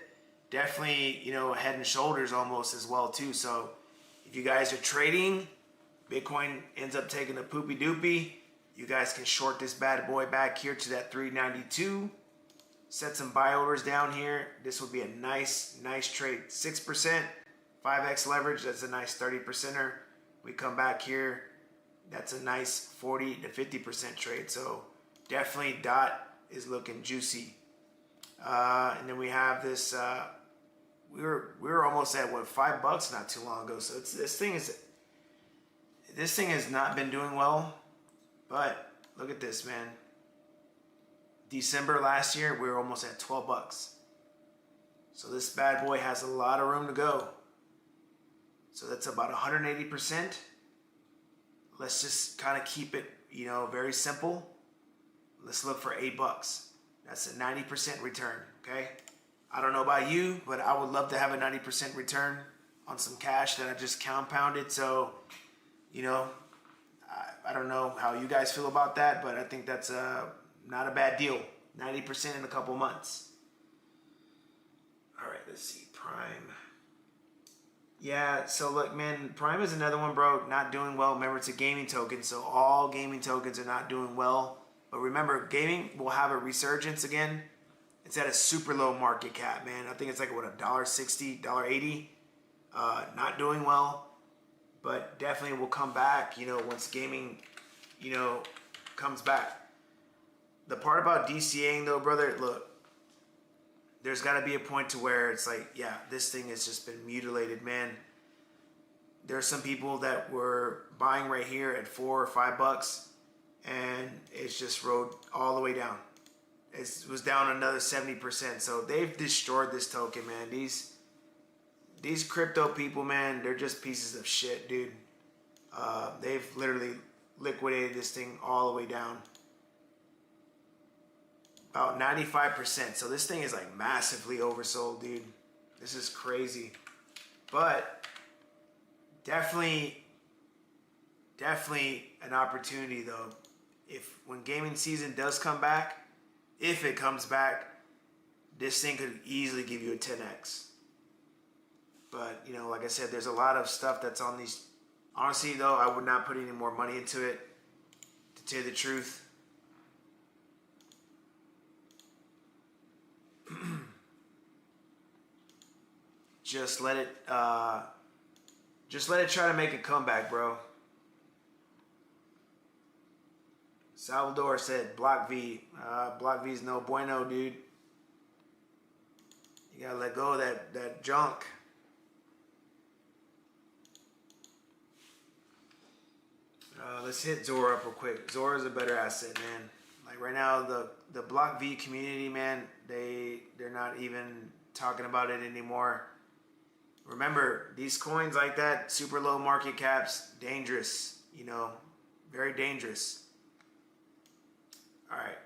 definitely, you know, head and shoulders almost as well too. So if you guys are trading, Bitcoin ends up taking a poopy doopy, you guys can short this bad boy back here to that 392. Set some buy orders down here. This will be a nice trade. 6%, 5x leverage. That's a nice 30%er. We come back here. That's a nice 40 to 50% trade. So definitely DOT is looking juicy. And then we have this. We were almost at what, $5 not too long ago. So this thing has not been doing well. But look at this, man. December last year, we were almost at $12. So this bad boy has a lot of room to go. So that's about 180%. Let's just kind of keep it, you know, very simple. Let's look for $8. That's a 90% return, okay? I don't know about you, but I would love to have a 90% return on some cash that I just compounded. So, you know, I don't know how you guys feel about that, but I think that's not a bad deal. 90% in a couple months. All right, let's see. Prime. Yeah, so look, man, Prime is another one, bro, not doing well. Remember, it's a gaming token, so all gaming tokens are not doing well. But remember, gaming will have a resurgence again. It's at a super low market cap, man. I think it's like, what, $1.60, $1.80. Not doing well, but definitely will come back, you know, once gaming, you know, comes back. The part about DCAing, though, brother, look, there's got to be a point to where it's like, yeah, this thing has just been mutilated, man. There are some people that were buying right here at $4 or $5, and it's just rode all the way down. It was down another 70%. So they've destroyed this token, man. These crypto people, man, they're just pieces of shit, dude. They've literally liquidated this thing all the way down. About 95%. So this thing is like massively oversold, dude. This is crazy. But definitely an opportunity, though. When gaming season does come back, if it comes back, this thing could easily give you a 10x. But, you know, like I said, there's a lot of stuff that's on these. Honestly, though, I would not put any more money into it, to tell you the truth. Just let it try to make a comeback, bro. Salvador said Block V. Block V is no bueno, dude. You gotta let go of that junk. Let's hit Zora up real quick. Zora's a better asset, man. Like right now, the Block V community, man, they're not even talking about it anymore. Remember, these coins like that, super low market caps, dangerous, you know, very dangerous. All right.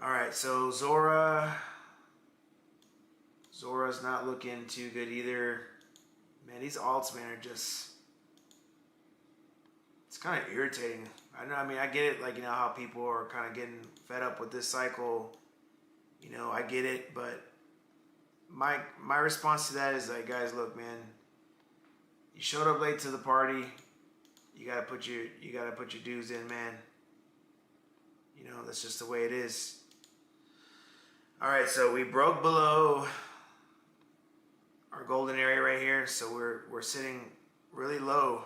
All right, so Zora's not looking too good either. Man, these alts, man, are just, it's kind of irritating. I know, I mean, I get it, like, you know, how people are kind of getting fed up with this cycle. You know, I get it, but my response to that is like, guys, look, man, you showed up late to the party. You gotta put your dues in, man. You know, that's just the way it is. All right, so we broke below our golden area right here, so we're sitting really low.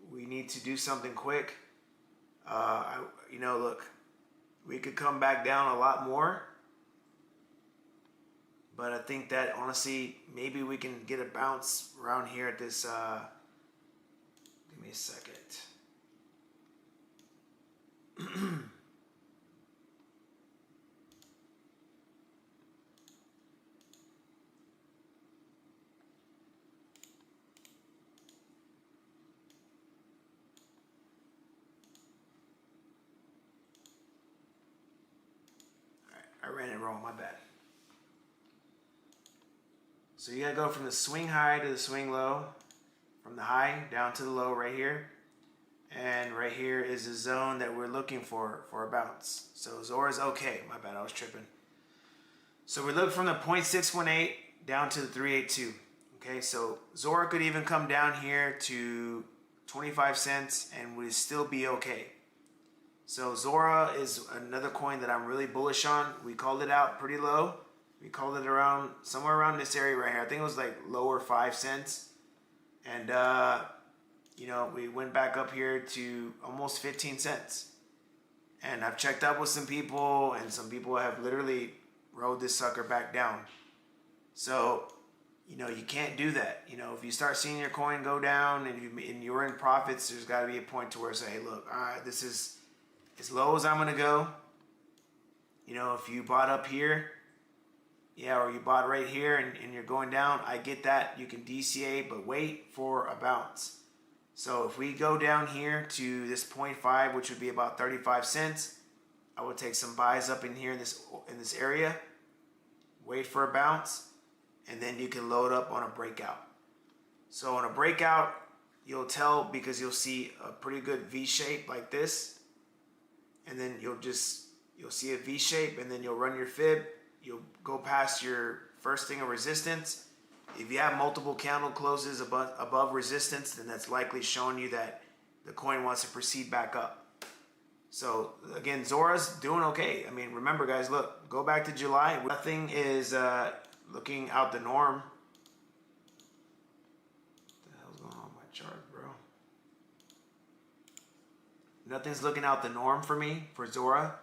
We need to do something quick. You know, look, we could come back down a lot more, but I think that honestly, maybe we can get a bounce around here at this. Give me a second. I ran it wrong, my bad. So you gotta go from the swing high to the swing low, from the high down to the low right here. And right here is the zone that we're looking for a bounce. So Zora's okay. My bad, I was tripping. So we look from the 0.618 down to the 382. Okay, so Zora could even come down here to 25 cents and would still be okay. So Zora is another coin that I'm really bullish on. We called it out pretty low. We called it around somewhere around this area right here. I think it was like lower 5 cents. And you know, we went back up here to almost 15 cents. And I've checked up with some people, and some people have literally rode this sucker back down. So, you know, you can't do that. You know, if you start seeing your coin go down and you're in profits, there's got to be a point to where say, hey, look, all right, this is as low as I'm going to go. You know, if you bought up here, yeah, or you bought right here and you're going down, I get that. You can DCA, but wait for a bounce. So if we go down here to this 0.5, which would be about 35 cents, I would take some buys up in here in this area, wait for a bounce, and then you can load up on a breakout. So on a breakout, you'll tell because you'll see a pretty good V shape like this, and then you'll see a V shape, and then you'll run your fib. You'll go past your first thing of resistance. If you have multiple candle closes above resistance, then that's likely showing you that the coin wants to proceed back up. So again, Zora's doing okay. I mean, remember guys, look, go back to July. Nothing is looking out the norm. What the hell's going on with my chart, bro? Nothing's looking out the norm for me, for Zora.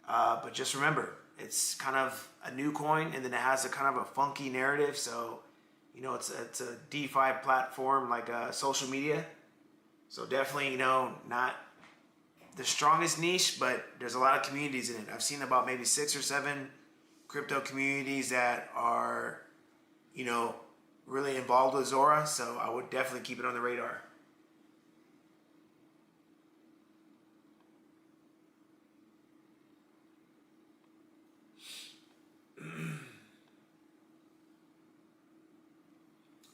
But just remember, it's kind of a new coin, and then it has a kind of a funky narrative. So, you know, it's a DeFi platform like social media. So definitely, you know, not the strongest niche, but there's a lot of communities in it. I've seen about maybe 6 or 7 crypto communities that are, you know, really involved with Zora. So I would definitely keep it on the radar.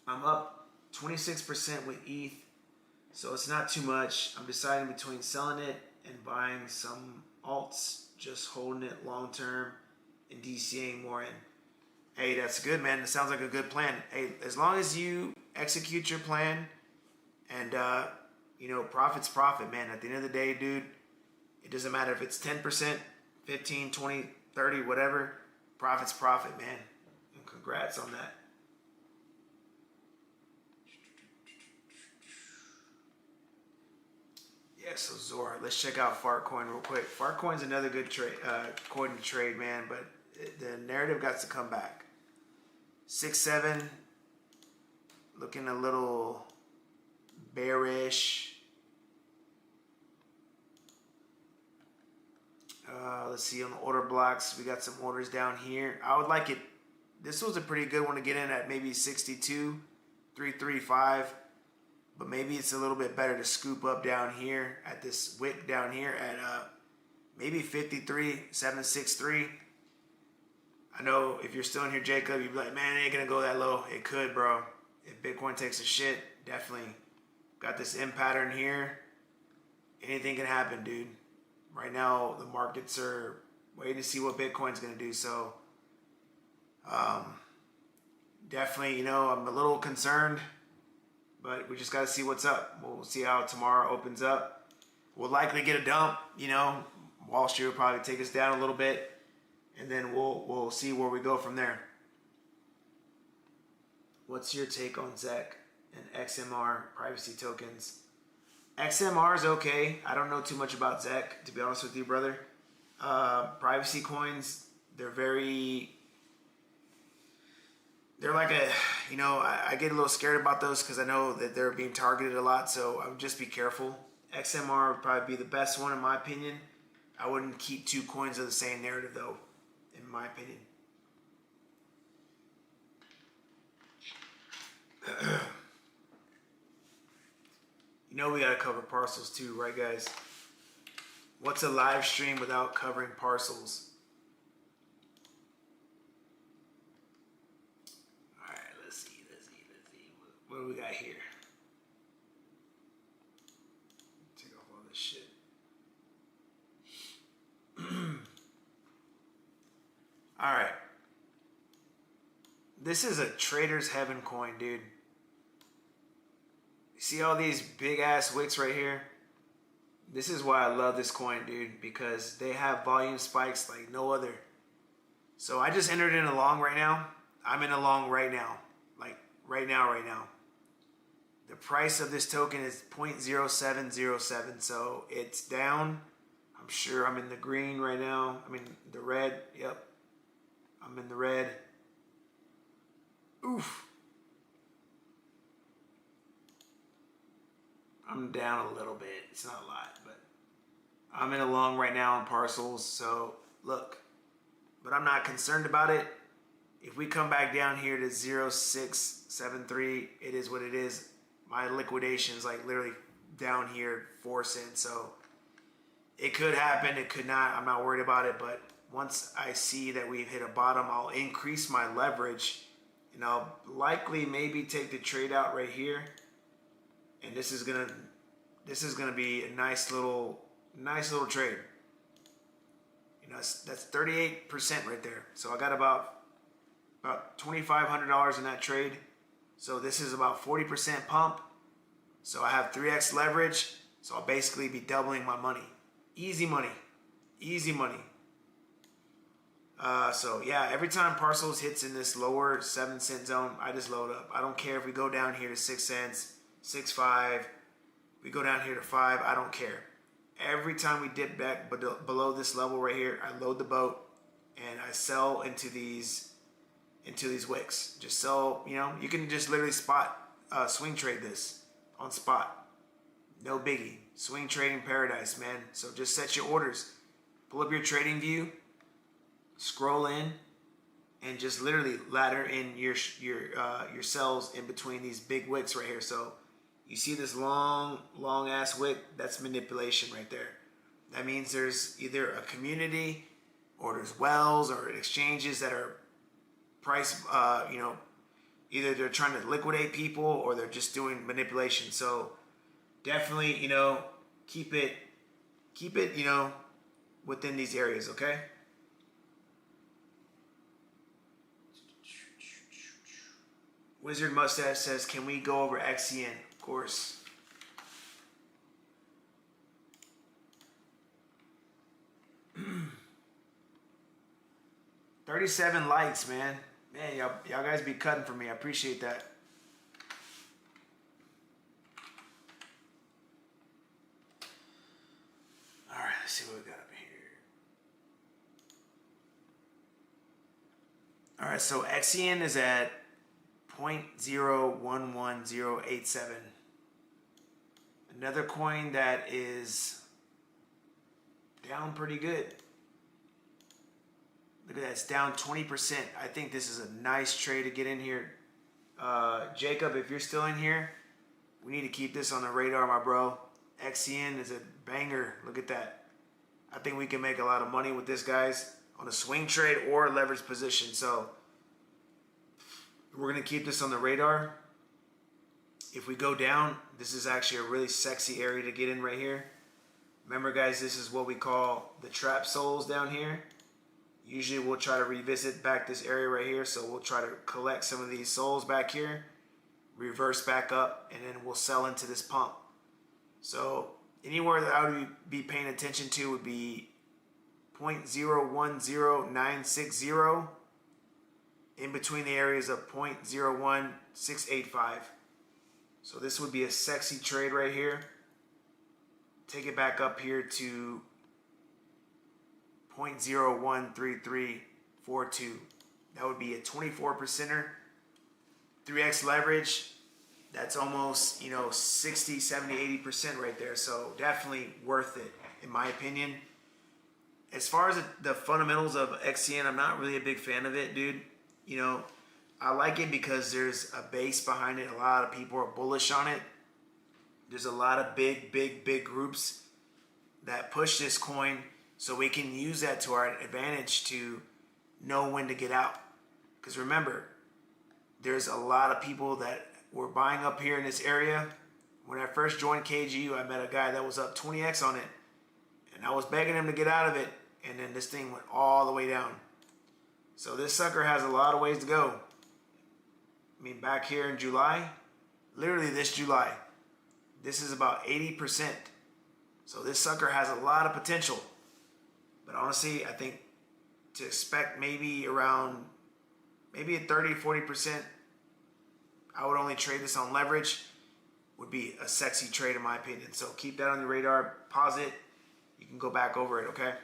I'm up 26% with ETH, so it's not too much. I'm deciding between selling it and buying some alts, just holding it long term and DCAing more in. Hey, that's good, man. It sounds like a good plan. Hey, as long as you execute your plan and, you know, profit's profit, man. At the end of the day, dude, it doesn't matter if it's 10%, 15, 20, 30, whatever. Profit's profit, man. And congrats on that. Yeah, so Zora, let's check out Fartcoin real quick. Fartcoin's another good trade, coin to trade, man, but the narrative got to come back. 6-7, looking a little bearish. Let's see on the order blocks, we got some orders down here. I would like it. This was a pretty good one to get in at maybe 62,335. But maybe it's a little bit better to scoop up down here at this wick down here at maybe 53,763. I know if you're still in here, Jacob, you'd be like, man, it ain't gonna go that low. It could, bro. If Bitcoin takes a shit, definitely. Got this M pattern here. Anything can happen, dude. Right now, the markets are waiting to see what Bitcoin's gonna do. So, definitely, you know, I'm a little concerned. But we just got to see what's up. We'll see how tomorrow opens up. We'll likely get a dump. You know, Wall Street will probably take us down a little bit, and then we'll see where we go from there. What's your take on ZEC and XMR privacy tokens? XMR is okay. I don't know too much about ZEC, to be honest with you, brother. Privacy coins, they're like a, you know, I get a little scared about those because I know that they're being targeted a lot, so I would just be careful. XMR would probably be the best one in my opinion. I wouldn't keep 2 coins of the same narrative though, in my opinion. You know we gotta cover parcels too, right guys? What's a live stream without covering parcels? What do we got here? All right. This is a trader's heaven coin, dude. See all these big ass wicks right here? This is why I love this coin, dude, because they have volume spikes like no other. So I just entered in a long right now. I'm in a long right now. Like right now. The price of this token is 0.0707. So it's down. I'm sure I'm in the green right now. I'm in the red. Yep. I'm in the red. Oof. I'm down a little bit. It's not a lot, but I'm in a long right now on parcels. So look, but I'm not concerned about it. If we come back down here to 0.673, it is what it is. My liquidation is like literally down here 4 cents. So it could happen. It could not. I'm not worried about it. But once I see that we've hit a bottom, I'll increase my leverage, and I'll likely maybe take the trade out right here. And this is gonna be a nice little trade. You know, that's 38% right there. So I got about $2,500 in that trade. So this is about 40% pump. So I have 3x leverage. So I'll basically be doubling my money. Easy money. Easy money. So yeah, every time parcels hits in this lower 7-cent zone, I just load up. I don't care if we go down here to 6 cents, 6.5. We go down here to 5. I don't care. Every time we dip back below this level right here, I load the boat and I sell into these wicks. Just sell. You know, you can just literally swing trade this on spot. No biggie. Swing trading paradise, man. So just set your orders. Pull up your trading view. Scroll in, and just literally ladder in your cells in between these big wicks right here. So you see this long ass wick? That's manipulation right there. That means there's either a community or there's wells or exchanges that are price, either they're trying to liquidate people or they're just doing manipulation. So definitely, keep it, within these areas, okay? Wizard Mustache says, can we go over XCN? Of course. $37 likes, man. Man, y'all guys be cutting for me. I appreciate that. All right, let's see what we got up here. All right, so XCN is at 0.011087. Another coin that is down pretty good. Look at that, it's down 20%. I think this is a nice trade to get in here. Jacob, if you're still in here, we need to keep this on the radar, my bro. XCN is a banger. Look at that. I think we can make a lot of money with this, guys, on a swing trade or a leverage position. So we're going to keep this on the radar. If we go down, this is actually a really sexy area to get in right here. Remember, guys, this is what we call the trap souls down here. Usually we'll try to revisit back this area right here. So we'll try to collect some of these souls back here, reverse back up, and then we'll sell into this pump. So anywhere that I would be paying attention to would be 0.010960 in between the areas of 0.01685. So this would be a sexy trade right here. Take it back up here to 0.013342. That would be a 24%er. 3x leverage. That's almost, 60, 70, 80% right there. So definitely worth it, in my opinion. As far as the fundamentals of XCN, I'm not really a big fan of it, dude. I like it because there's a base behind it. A lot of people are bullish on it. There's a lot of big groups that push this coin, so we can use that to our advantage to know when to get out. Because remember, there's a lot of people that were buying up here in this area. When I first joined KGU, I met a guy that was up 20x on it, and I was begging him to get out of it, and then this thing went all the way down. So this sucker has a lot of ways to go. I mean, back here in July, literally this July, this is about 80%. So this sucker has a lot of potential. But honestly, I think to expect maybe around, maybe a 30, 40%, I would only trade this on leverage, would be a sexy trade in my opinion. So keep that on your radar, pause it. You can go back over it, okay?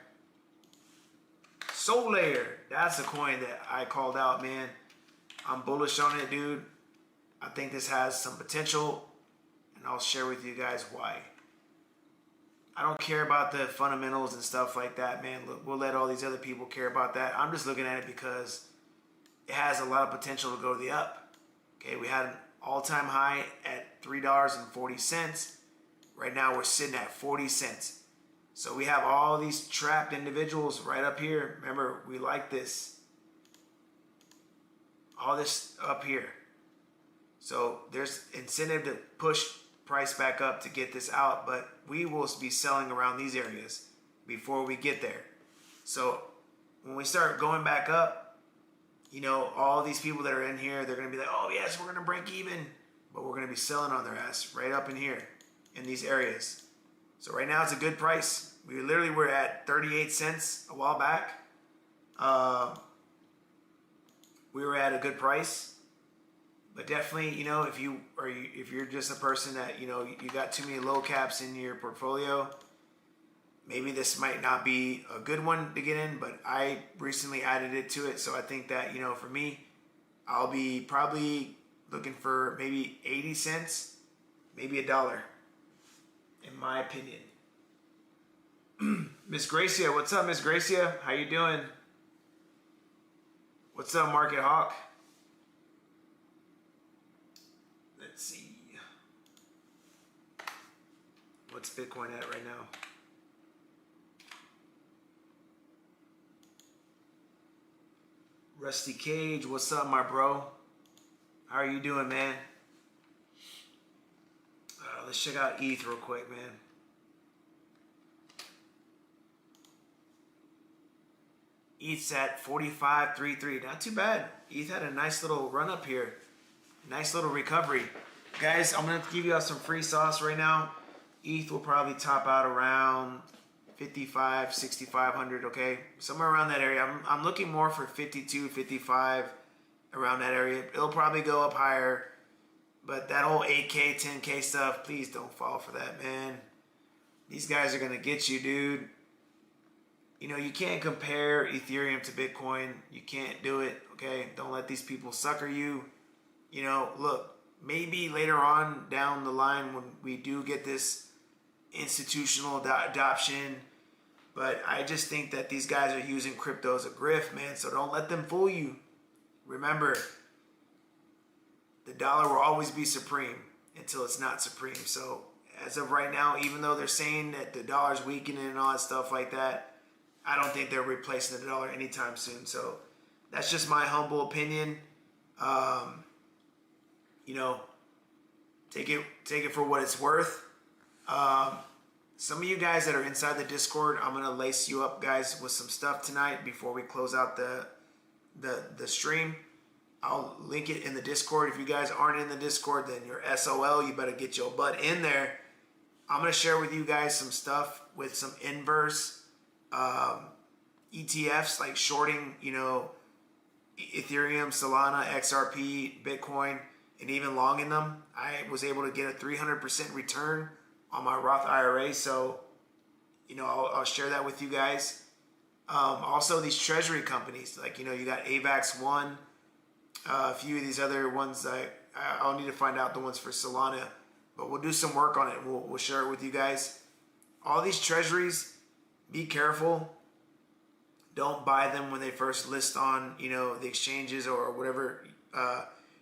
Soul Layer, that's a coin that I called out, man. I'm bullish on it, dude. I think this has some potential, and I'll share with you guys why. I don't care about the fundamentals and stuff like that, man. Look, we'll let all these other people care about that. I'm just looking at it because it has a lot of potential to go to the up. Okay, we had an all-time high at $3.40. Right now we're sitting at 40 cents. So we have all these trapped individuals right up here. Remember, we like this. All this up here. So there's incentive to push price back up to get this out, but we will be selling around these areas before we get there. So when we start going back up, you know, all these people that are in here, they're going to be like, oh yes, we're going to break even, but we're going to be selling on their ass right up in here in these areas. So right now it's a good price. We literally were at 38 cents a while back. We were at a good price. But definitely, you know, if you're just a person that, you know, you got too many low caps in your portfolio, maybe this might not be a good one to get in, but I recently added it to it. So I think that, you know, for me, I'll be probably looking for maybe 80 cents, maybe $1, in my opinion. Miss Gracia, what's up, Miss Gracia? How you doing? What's up, Market Hawk? Let's see. What's Bitcoin at right now? Rusty Cage, what's up, my bro? How are you doing, man? Let's check out ETH real quick, man. ETH's at 45.33. Not too bad. ETH had a nice little run up here. Nice little recovery. Guys, I'm going to give you guys some free sauce right now. ETH will probably top out around 55, 6,500, okay? Somewhere around that area. I'm looking more for 52, 55, around that area. It'll probably go up higher. But that whole 8K, 10K stuff, please don't fall for that, man. These guys are going to get you, dude. You know, you can't compare Ethereum to Bitcoin. You can't do it, okay? Don't let these people sucker you. You know, look, maybe later on down the line when we do get this institutional adoption, but I just think that these guys are using crypto as a grift, man, so don't let them fool you. Remember, the dollar will always be supreme until it's not supreme. So as of right now, even though they're saying that the dollar's weakening and all that stuff like that, I don't think they're replacing the dollar anytime soon. So that's just my humble opinion. You know, take it for what it's worth. Some of you guys that are inside the Discord, I'm gonna lace you up, guys, with some stuff tonight before we close out the stream. I'll link it in the Discord. If you guys aren't in the Discord, then you're SOL. You better get your butt in there. I'm gonna share with you guys some stuff with some inverse ETFs, like shorting, you know, Ethereum, Solana, XRP, Bitcoin, and even longing them. I was able to get a 300% return on my Roth IRA, so, you know, I'll share that with you guys. Also, these treasury companies, like, you know, you got AVAX 1, a few of these other ones. I'll need to find out the ones for Solana, but we'll do some work on it. We'll share it with you guys. All these treasuries, be careful. Don't buy them when they first list on, you know, the exchanges or whatever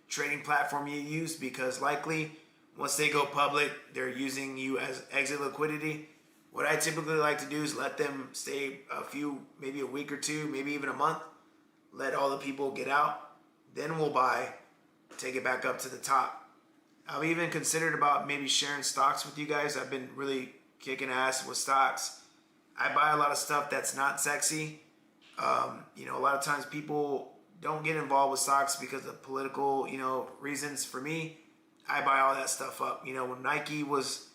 trading platform you use, because likely once they go public, they're using you as exit liquidity. What I typically like to do is let them stay maybe a week or two, maybe even a month. Let all the people get out. Then we'll buy, take it back up to the top. I've even considered about maybe sharing stocks with you guys. I've been really kicking ass with stocks. I buy a lot of stuff that's not sexy. A lot of times people don't get involved with stocks because of political, reasons. For me, I buy all that stuff up. When Nike was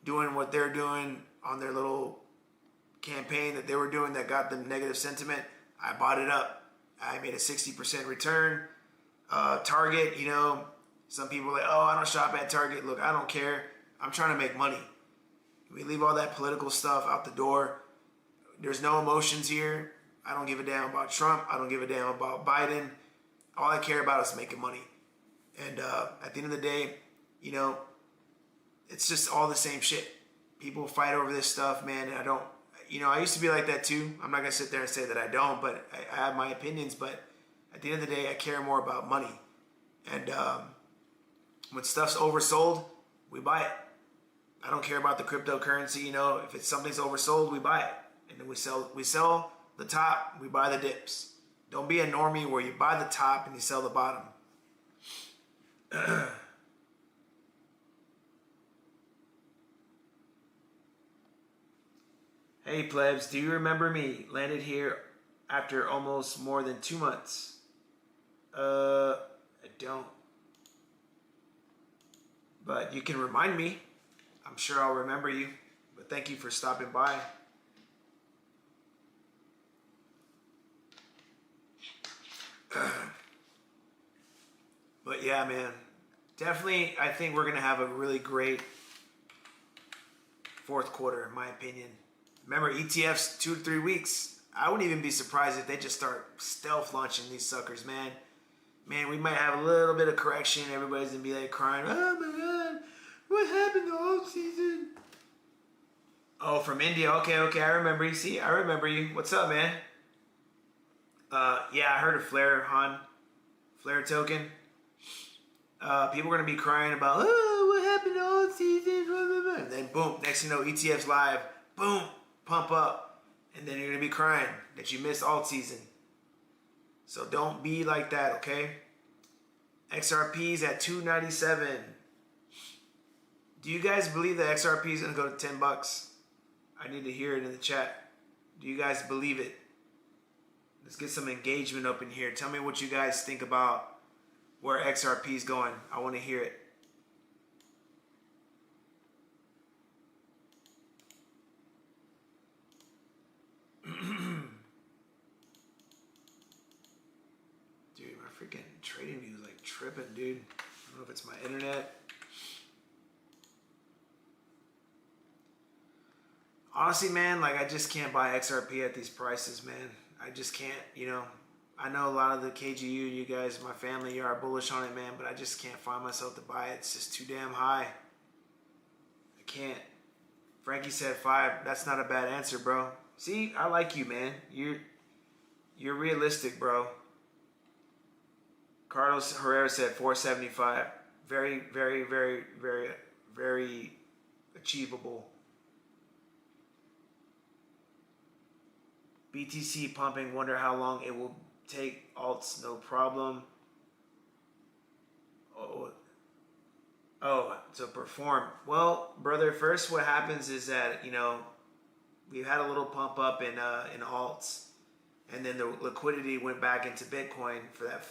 doing what they're doing on their little campaign that they were doing that got them negative sentiment, I bought it up. I made a 60% return. Target, some people are like, oh, I don't shop at Target. Look, I don't care. I'm trying to make money. We leave all that political stuff out the door. There's no emotions here. I don't give a damn about Trump. I don't give a damn about Biden. All I care about is making money. And at the end of the day, it's just all the same shit. People fight over this stuff, man. And I used to be like that too. I'm not going to sit there and say that I don't, but I have my opinions. But at the end of the day, I care more about money. And when stuff's oversold, we buy it. I don't care about the cryptocurrency. If something's oversold, we buy it. And then we sell the top, we buy the dips. Don't be a normie where you buy the top and you sell the bottom. Hey plebs, do you remember me? Landed here after almost more than 2 months. I don't. But you can remind me. I'm sure I'll remember you. But thank you for stopping by. But yeah, man, definitely I think we're going to have a really great fourth quarter, in my opinion. Remember, ETFs 2 to 3 weeks. I wouldn't even be surprised if they just start stealth launching these suckers, man. Man, we might have a little bit of correction. Everybody's going to be like crying, oh my God, what happened to all season? Oh, from India. Okay, I remember you. See, I remember you. What's up, man? Yeah, I heard of Flare, Han. Flare token. People are going to be crying about, oh, what happened to all season? And then boom, next thing you know, ETFs live. Boom, pump up. And then you're going to be crying that you missed alt season. So don't be like that, okay? XRP's at 297. Do you guys believe that XRP is going to go to $10? I need to hear it in the chat. Do you guys believe it? Let's get some engagement up in here. Tell me what you guys think about where XRP is going. I want to hear it. Dude, my freaking trading view is like tripping, dude. I don't know if it's my internet. Honestly, man, like I just can't buy XRP at these prices, man. I just can't, I know a lot of the KGU, you guys, my family, you are bullish on it, man, but I just can't find myself to buy it. It's just too damn high. I can't. Frankie said 5. That's not a bad answer, bro. See, I like you, man. You're realistic, bro. Carlos Herrera said 475. Very, very, very, very, very achievable. BTC pumping, wonder how long it will take. Alts, no problem. Oh, to perform. Well, brother, first what happens is that, we've had a little pump up in alts. And then the liquidity went back into Bitcoin for that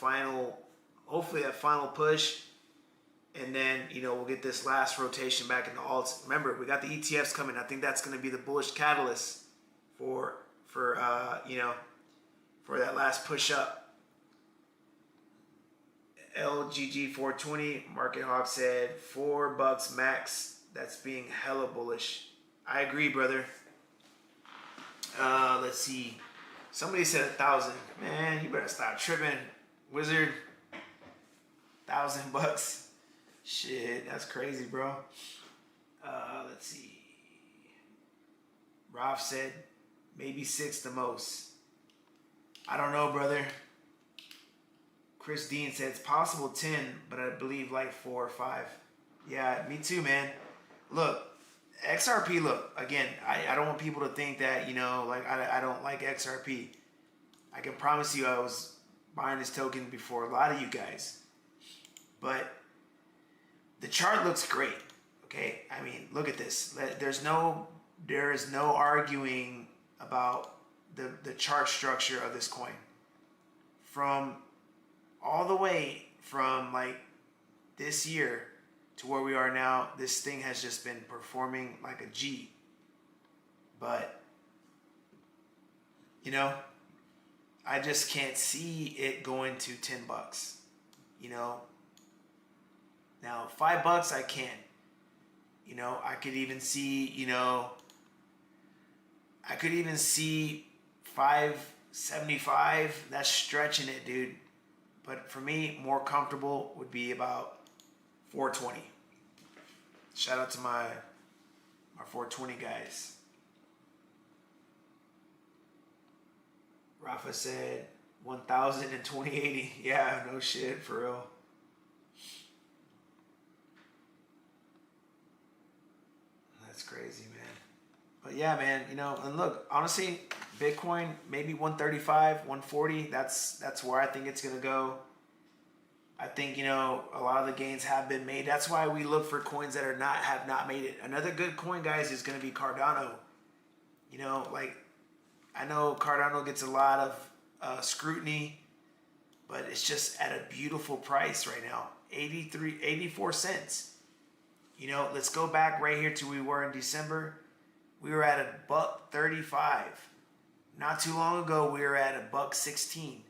hopefully that final push. And then, we'll get this last rotation back into alts. Remember, we got the ETFs coming. I think that's going to be the bullish catalyst for that last push up. LGG 420, Market Hawk said $4 max. That's being hella bullish. I agree, brother. Let's see. Somebody said 1,000. Man, you better stop tripping, wizard. $1,000. Shit, that's crazy, bro. Let's see. Ralph said maybe 6 the most. I don't know, brother. Chris Dean said it's possible 10, but I believe like 4 or 5. Yeah, me too, man. Look, XRP, again, I don't want people to think that, I don't like XRP. I can promise you I was buying this token before a lot of you guys. But the chart looks great, okay? I mean, look at this. There is no arguing about the chart structure of this coin. From all the way from like this year to where we are now, this thing has just been performing like a G. But, you know, I just can't see it going to $10, you know. Now, $5 I can. You know, I could even see, you know, I could even see 575. That's stretching it, dude. But for me, more comfortable would be about 420. Shout out to my 420 guys. Rafa said 1,000 and 2080. Yeah, no shit, for real. That's crazy, man. But yeah, man, you know, and look, honestly, Bitcoin maybe 135, 140. That's where I think it's gonna go. I think, you know, a lot of the gains have been made. That's why we look for coins that have not made it. Another good coin, guys, is gonna be Cardano. You know, like, I know Cardano gets a lot of scrutiny, but it's just at a beautiful price right now, 84 cents. You know, let's go back right here to where we were in December. We were at $1.35. Not too long ago, we were at $1.16.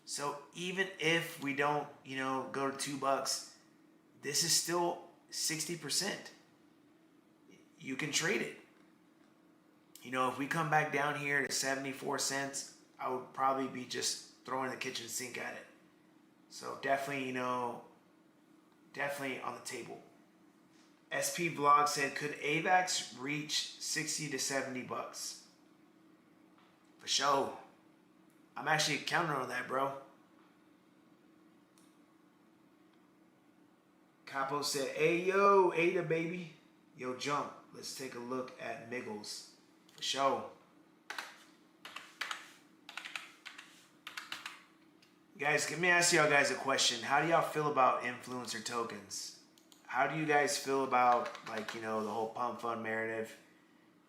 So even if we don't, you know, go to $2, this is still 60%. You can trade it. You know, if we come back down here to 74 cents, I would probably be just throwing the kitchen sink at it. So definitely, you know, definitely on the table. SP Vlog said, could AVAX reach 60 to 70 bucks? For sure. I'm actually counting on that, bro. Capo said, hey, yo, Ada, baby. Yo, jump. Let's take a look at Miggles. For sure. Guys, let me ask y'all guys a question. How do y'all feel about influencer tokens? How do you guys feel about, like, you know, the whole pump fund narrative?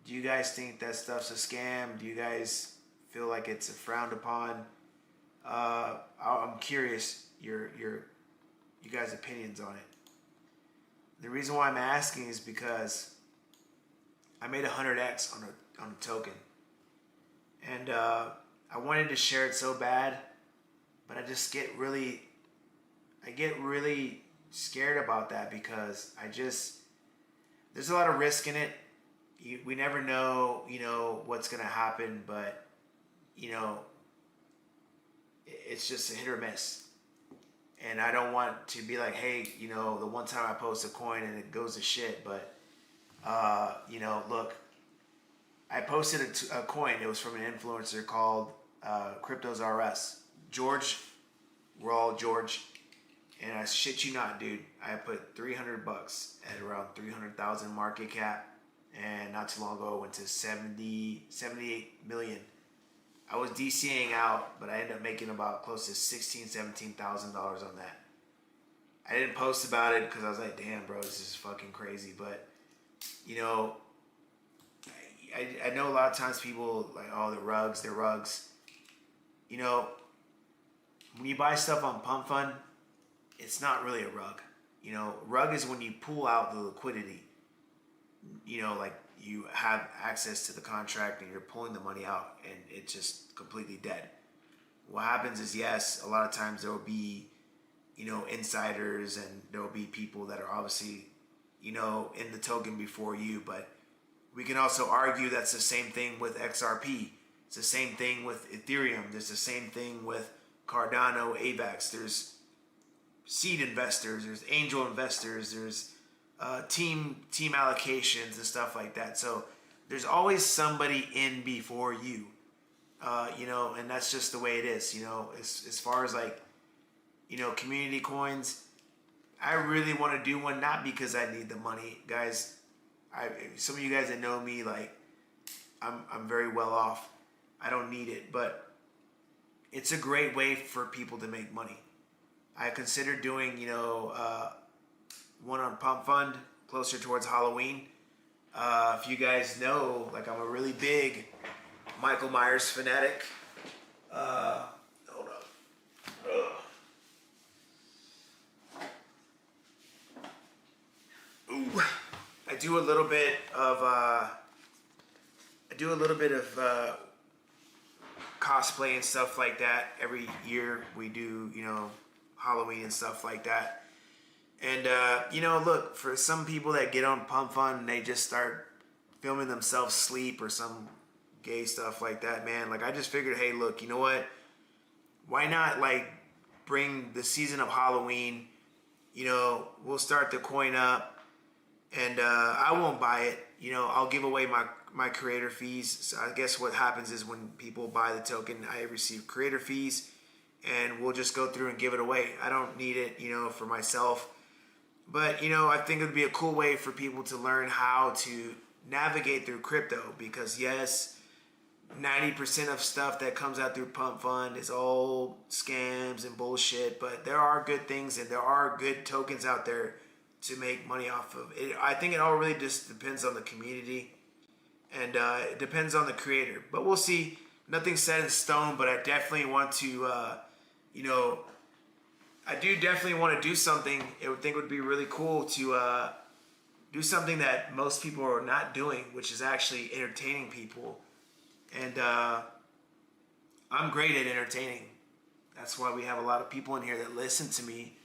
Do you guys think that stuff's a scam? Do you guys feel like it's frowned upon? I'm curious you guys' opinions on it. The reason why I'm asking is because I made 100x on a token, and I wanted to share it so bad, but I just get really scared about that because there's a lot of risk in it. We never know, you know, what's gonna happen, but you know, it's just a hit or miss. And I don't want to be like, hey, you know, the one time I post a coin and it goes to shit, but you know, look, I posted a coin. It was from an influencer called Cryptos RS. George, we're all George. And I shit you not, dude. I put $300 at around 300,000 market cap, and not too long ago it went to 78 million. I was DCing out, but I ended up making about close to $16,000-$17,000 on that. I didn't post about it because I was like, damn, bro, this is fucking crazy. But you know, I know a lot of times people like, oh, they're rugs. You know, when you buy stuff on Pump Fund, it's not really a rug. You know, rug is when you pull out the liquidity. You know, like you have access to the contract and you're pulling the money out and it's just completely dead. What happens is, yes, a lot of times there will be, you know, insiders, and there will be people that are obviously, you know, in the token before you, but we can also argue that's the same thing with XRP. It's the same thing with Ethereum. There's the same thing with Cardano, AVAX. There's seed investors, there's angel investors, there's team allocations and stuff like that. So there's always somebody in before you, you know, and that's just the way it is. You know, as far as like, you know, community coins, I really want to do one, not because I need the money, guys. Some of you guys that know me, like, I'm very well off. I don't need it, but it's a great way for people to make money. I consider doing, you know, one on Pump Fund closer towards Halloween. If you guys know, like, I'm a really big Michael Myers fanatic. Hold up. Ooh. I do a little bit of cosplay and stuff like that. Every year we do, Halloween and stuff like that. And, look, for some people that get on Pump Fun and they just start filming themselves sleep or some gay stuff like that, man. Like, I just figured, hey, look, you know what? Why not, like, bring the season of Halloween? We'll start the coin up, and I won't buy it. I'll give away my creator fees. So I guess what happens is when people buy the token, I receive creator fees, and we'll just go through and give it away. I don't need it, for myself. But, I think it would be a cool way for people to learn how to navigate through crypto, because yes, 90% of stuff that comes out through Pump Fund is all scams and bullshit, but there are good things and there are good tokens out there to make money off of it. I think it all really just depends on the community, and it depends on the creator, but we'll see. Nothing's set in stone, but I definitely want to I do definitely want to do something. I would think it would be really cool to do something that most people are not doing, which is actually entertaining people. And I'm great at entertaining. That's why we have a lot of people in here that listen to me,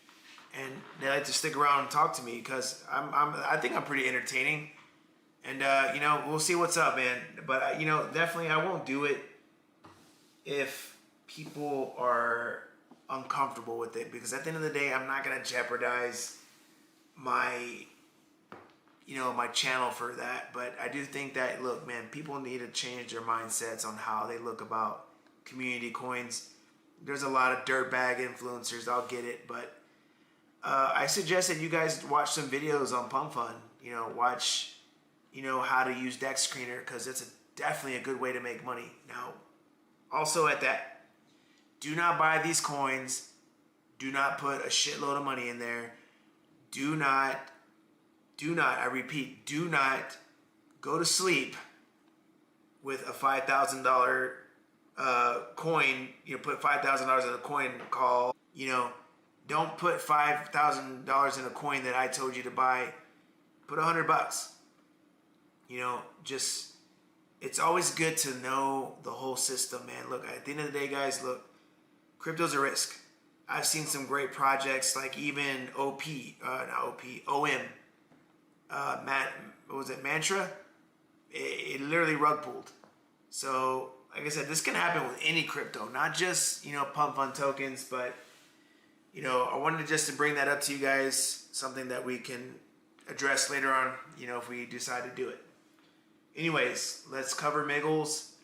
and they like to stick around and talk to me, because I think I'm pretty entertaining. And we'll see what's up, man. But definitely I won't do it if people are uncomfortable with it, because at the end of the day, I'm not gonna jeopardize my my channel for that. But I do think that, look, man, people need to change their mindsets on how they look about community coins. There's a lot of dirtbag influencers, I'll get it, but I suggest that you guys watch some videos on Pump Fun. Watch how to use Dex Screener, because it's definitely a good way to make money. Now, also at that, do not buy these coins. Do not put a shitload of money in there. Do not, I repeat, do not go to sleep with a $5,000 coin. Put $5,000 in a coin called, don't put $5,000 in a coin that I told you to buy. Put $100. It's always good to know the whole system, man. Look, at the end of the day, guys, look, crypto's a risk. I've seen some great projects, like even OM. What was it, Mantra? It literally rug pulled. So, like I said, this can happen with any crypto, not just, Pump Fund tokens, but, I wanted just to bring that up to you guys, something that we can address later on, if we decide to do it. Anyways, let's cover Miggles.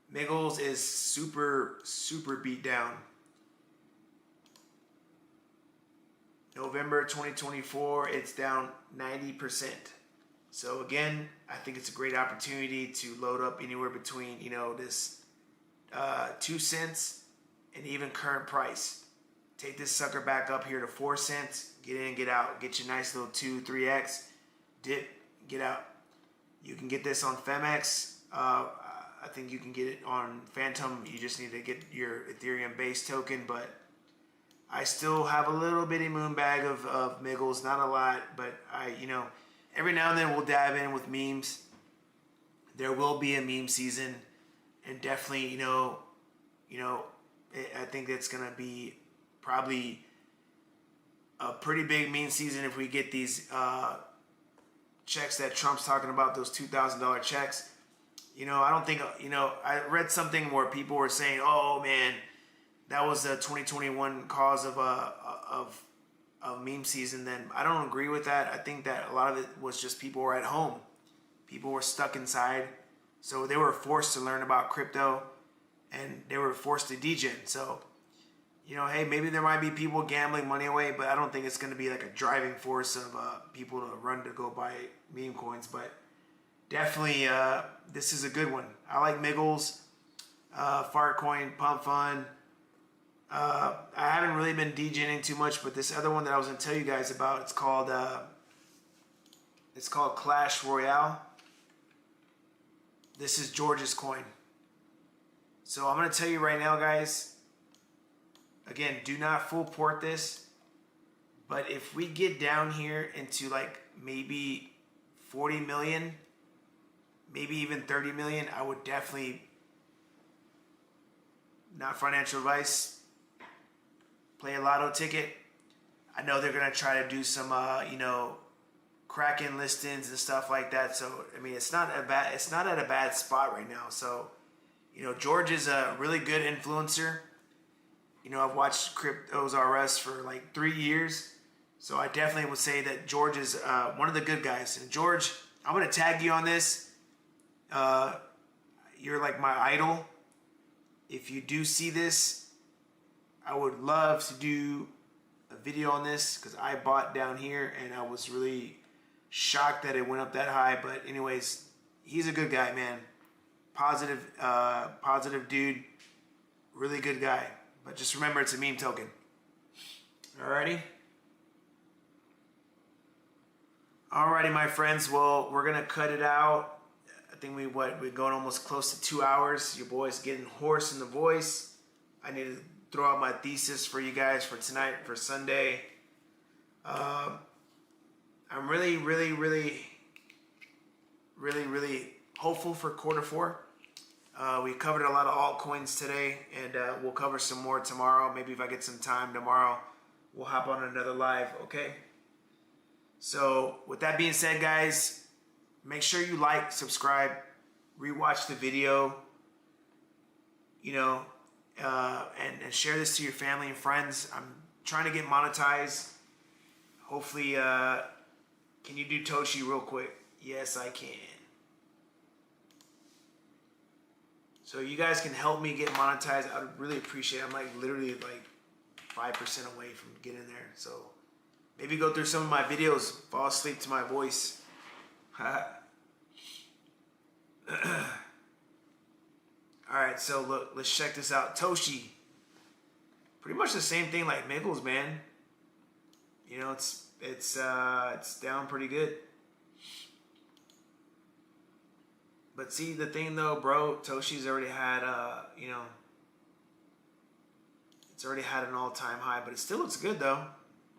Miggles is super, super beat down. November 2024, it's down 90%. So again, I think it's a great opportunity to load up anywhere between, this 2 cents and even current price. Take this sucker back up here to 4 cents. Get in, get out. Get your nice little 2, 3x. Dip, get out. You can get this on PHEMEX. I think you can get it on Phantom. You just need to get your Ethereum base token, but I still have a little bitty moon bag of Miggles, not a lot, but I, every now and then we'll dive in with memes. There will be a meme season, and definitely, I think it's gonna be probably a pretty big meme season if we get these checks that Trump's talking about, those $2,000 checks. I don't think, I read something where people were saying, oh man, that was the 2021 cause of meme season. Then I don't agree with that. I think that a lot of it was just people were at home. People were stuck inside. So they were forced to learn about crypto, and they were forced to degen. So, hey, maybe there might be people gambling money away, but I don't think it's going to be like a driving force of people to run to go buy meme coins. But definitely, this is a good one. I like Miggles, Fartcoin, Pump Fund. I haven't really been degening too much, but this other one that I was going to tell you guys about, it's called Clash Royale. This is George's coin. So I'm going to tell you right now, guys, again, do not full port this. But if we get down here into like maybe 40 million, maybe even 30 million, I would definitely, not financial advice, play a lotto ticket. I know they're going to try to do some, crack-in listings and stuff like that. So, I mean, it's not at a bad spot right now. So, George is a really good influencer. I've watched Cryptos RS for like 3 years. So I definitely would say that George is one of the good guys. And George, I'm going to tag you on this. You're like my idol. If you do see this, I would love to do a video on this because I bought down here and I was really shocked that it went up that high. But anyways, he's a good guy, man. Positive dude. Really good guy. But just remember, it's a meme token. Alrighty? Alrighty, my friends. Well, we're going to cut it out. I think we're going almost close to 2 hours. Your boy's getting hoarse in the voice. I need to throw out my thesis for you guys for tonight, for Sunday. I'm really hopeful for quarter four. We covered a lot of altcoins today, and we'll cover some more tomorrow. Maybe if I get some time tomorrow, we'll hop on another live, okay? So with that being said, guys, make sure you like, subscribe, rewatch the video, and share this to your family and friends. I'm trying to get monetized. Hopefully, can you do Toshi real quick? Yes, I can. So you guys can help me get monetized. I would really appreciate it. I'm like literally like 5% away from getting there. So maybe go through some of my videos, fall asleep to my voice. Alright, so look, let's check this out. Toshi. Pretty much the same thing like Miggles, man. It's down pretty good. But see, the thing though, bro, Toshi's already had, it's already had an all-time high, but it still looks good though.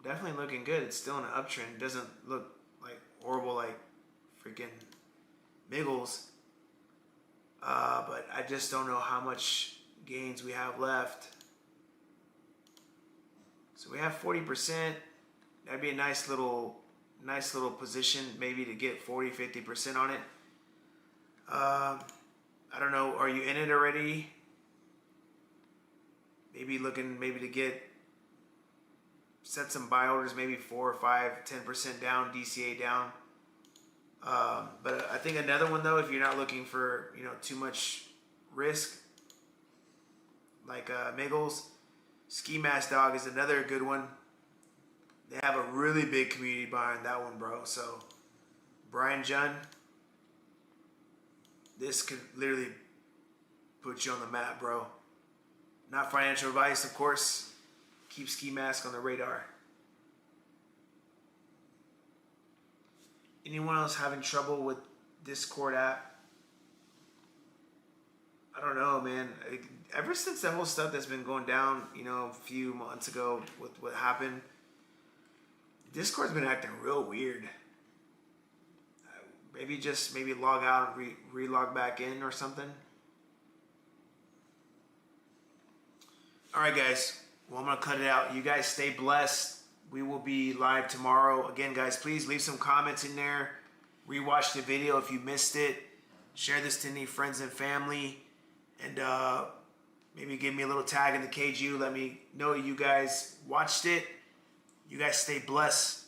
Definitely looking good. It's still in an uptrend. It doesn't look like horrible like freaking Miggles. But I just don't know how much gains we have left. So we have 40%. That'd be a nice little position maybe to get 40-50% on it. I don't know. Are you in it already? Maybe looking to set some buy orders, maybe 4 or 5, 10% down, DCA down. But I think another one though, if you're not looking for too much risk, like Miggles, Ski Mask Dog is another good one. They have a really big community behind that one, bro. So Brian Junn, this could literally put you on the map, bro. Not financial advice, of course. Keep Ski Mask on the radar. Anyone else having trouble with Discord app? I don't know, man. Ever since that whole stuff that's been going down, a few months ago with what happened, Discord's been acting real weird. Maybe log out and re-log back in or something. Alright guys, well I'm going to cut it out. You guys stay blessed. We will be live tomorrow. Again guys, please leave some comments in there. Rewatch the video if you missed it. Share this to any friends and family. And maybe give me a little tag in the KGU. Let me know you guys watched it. You guys stay blessed.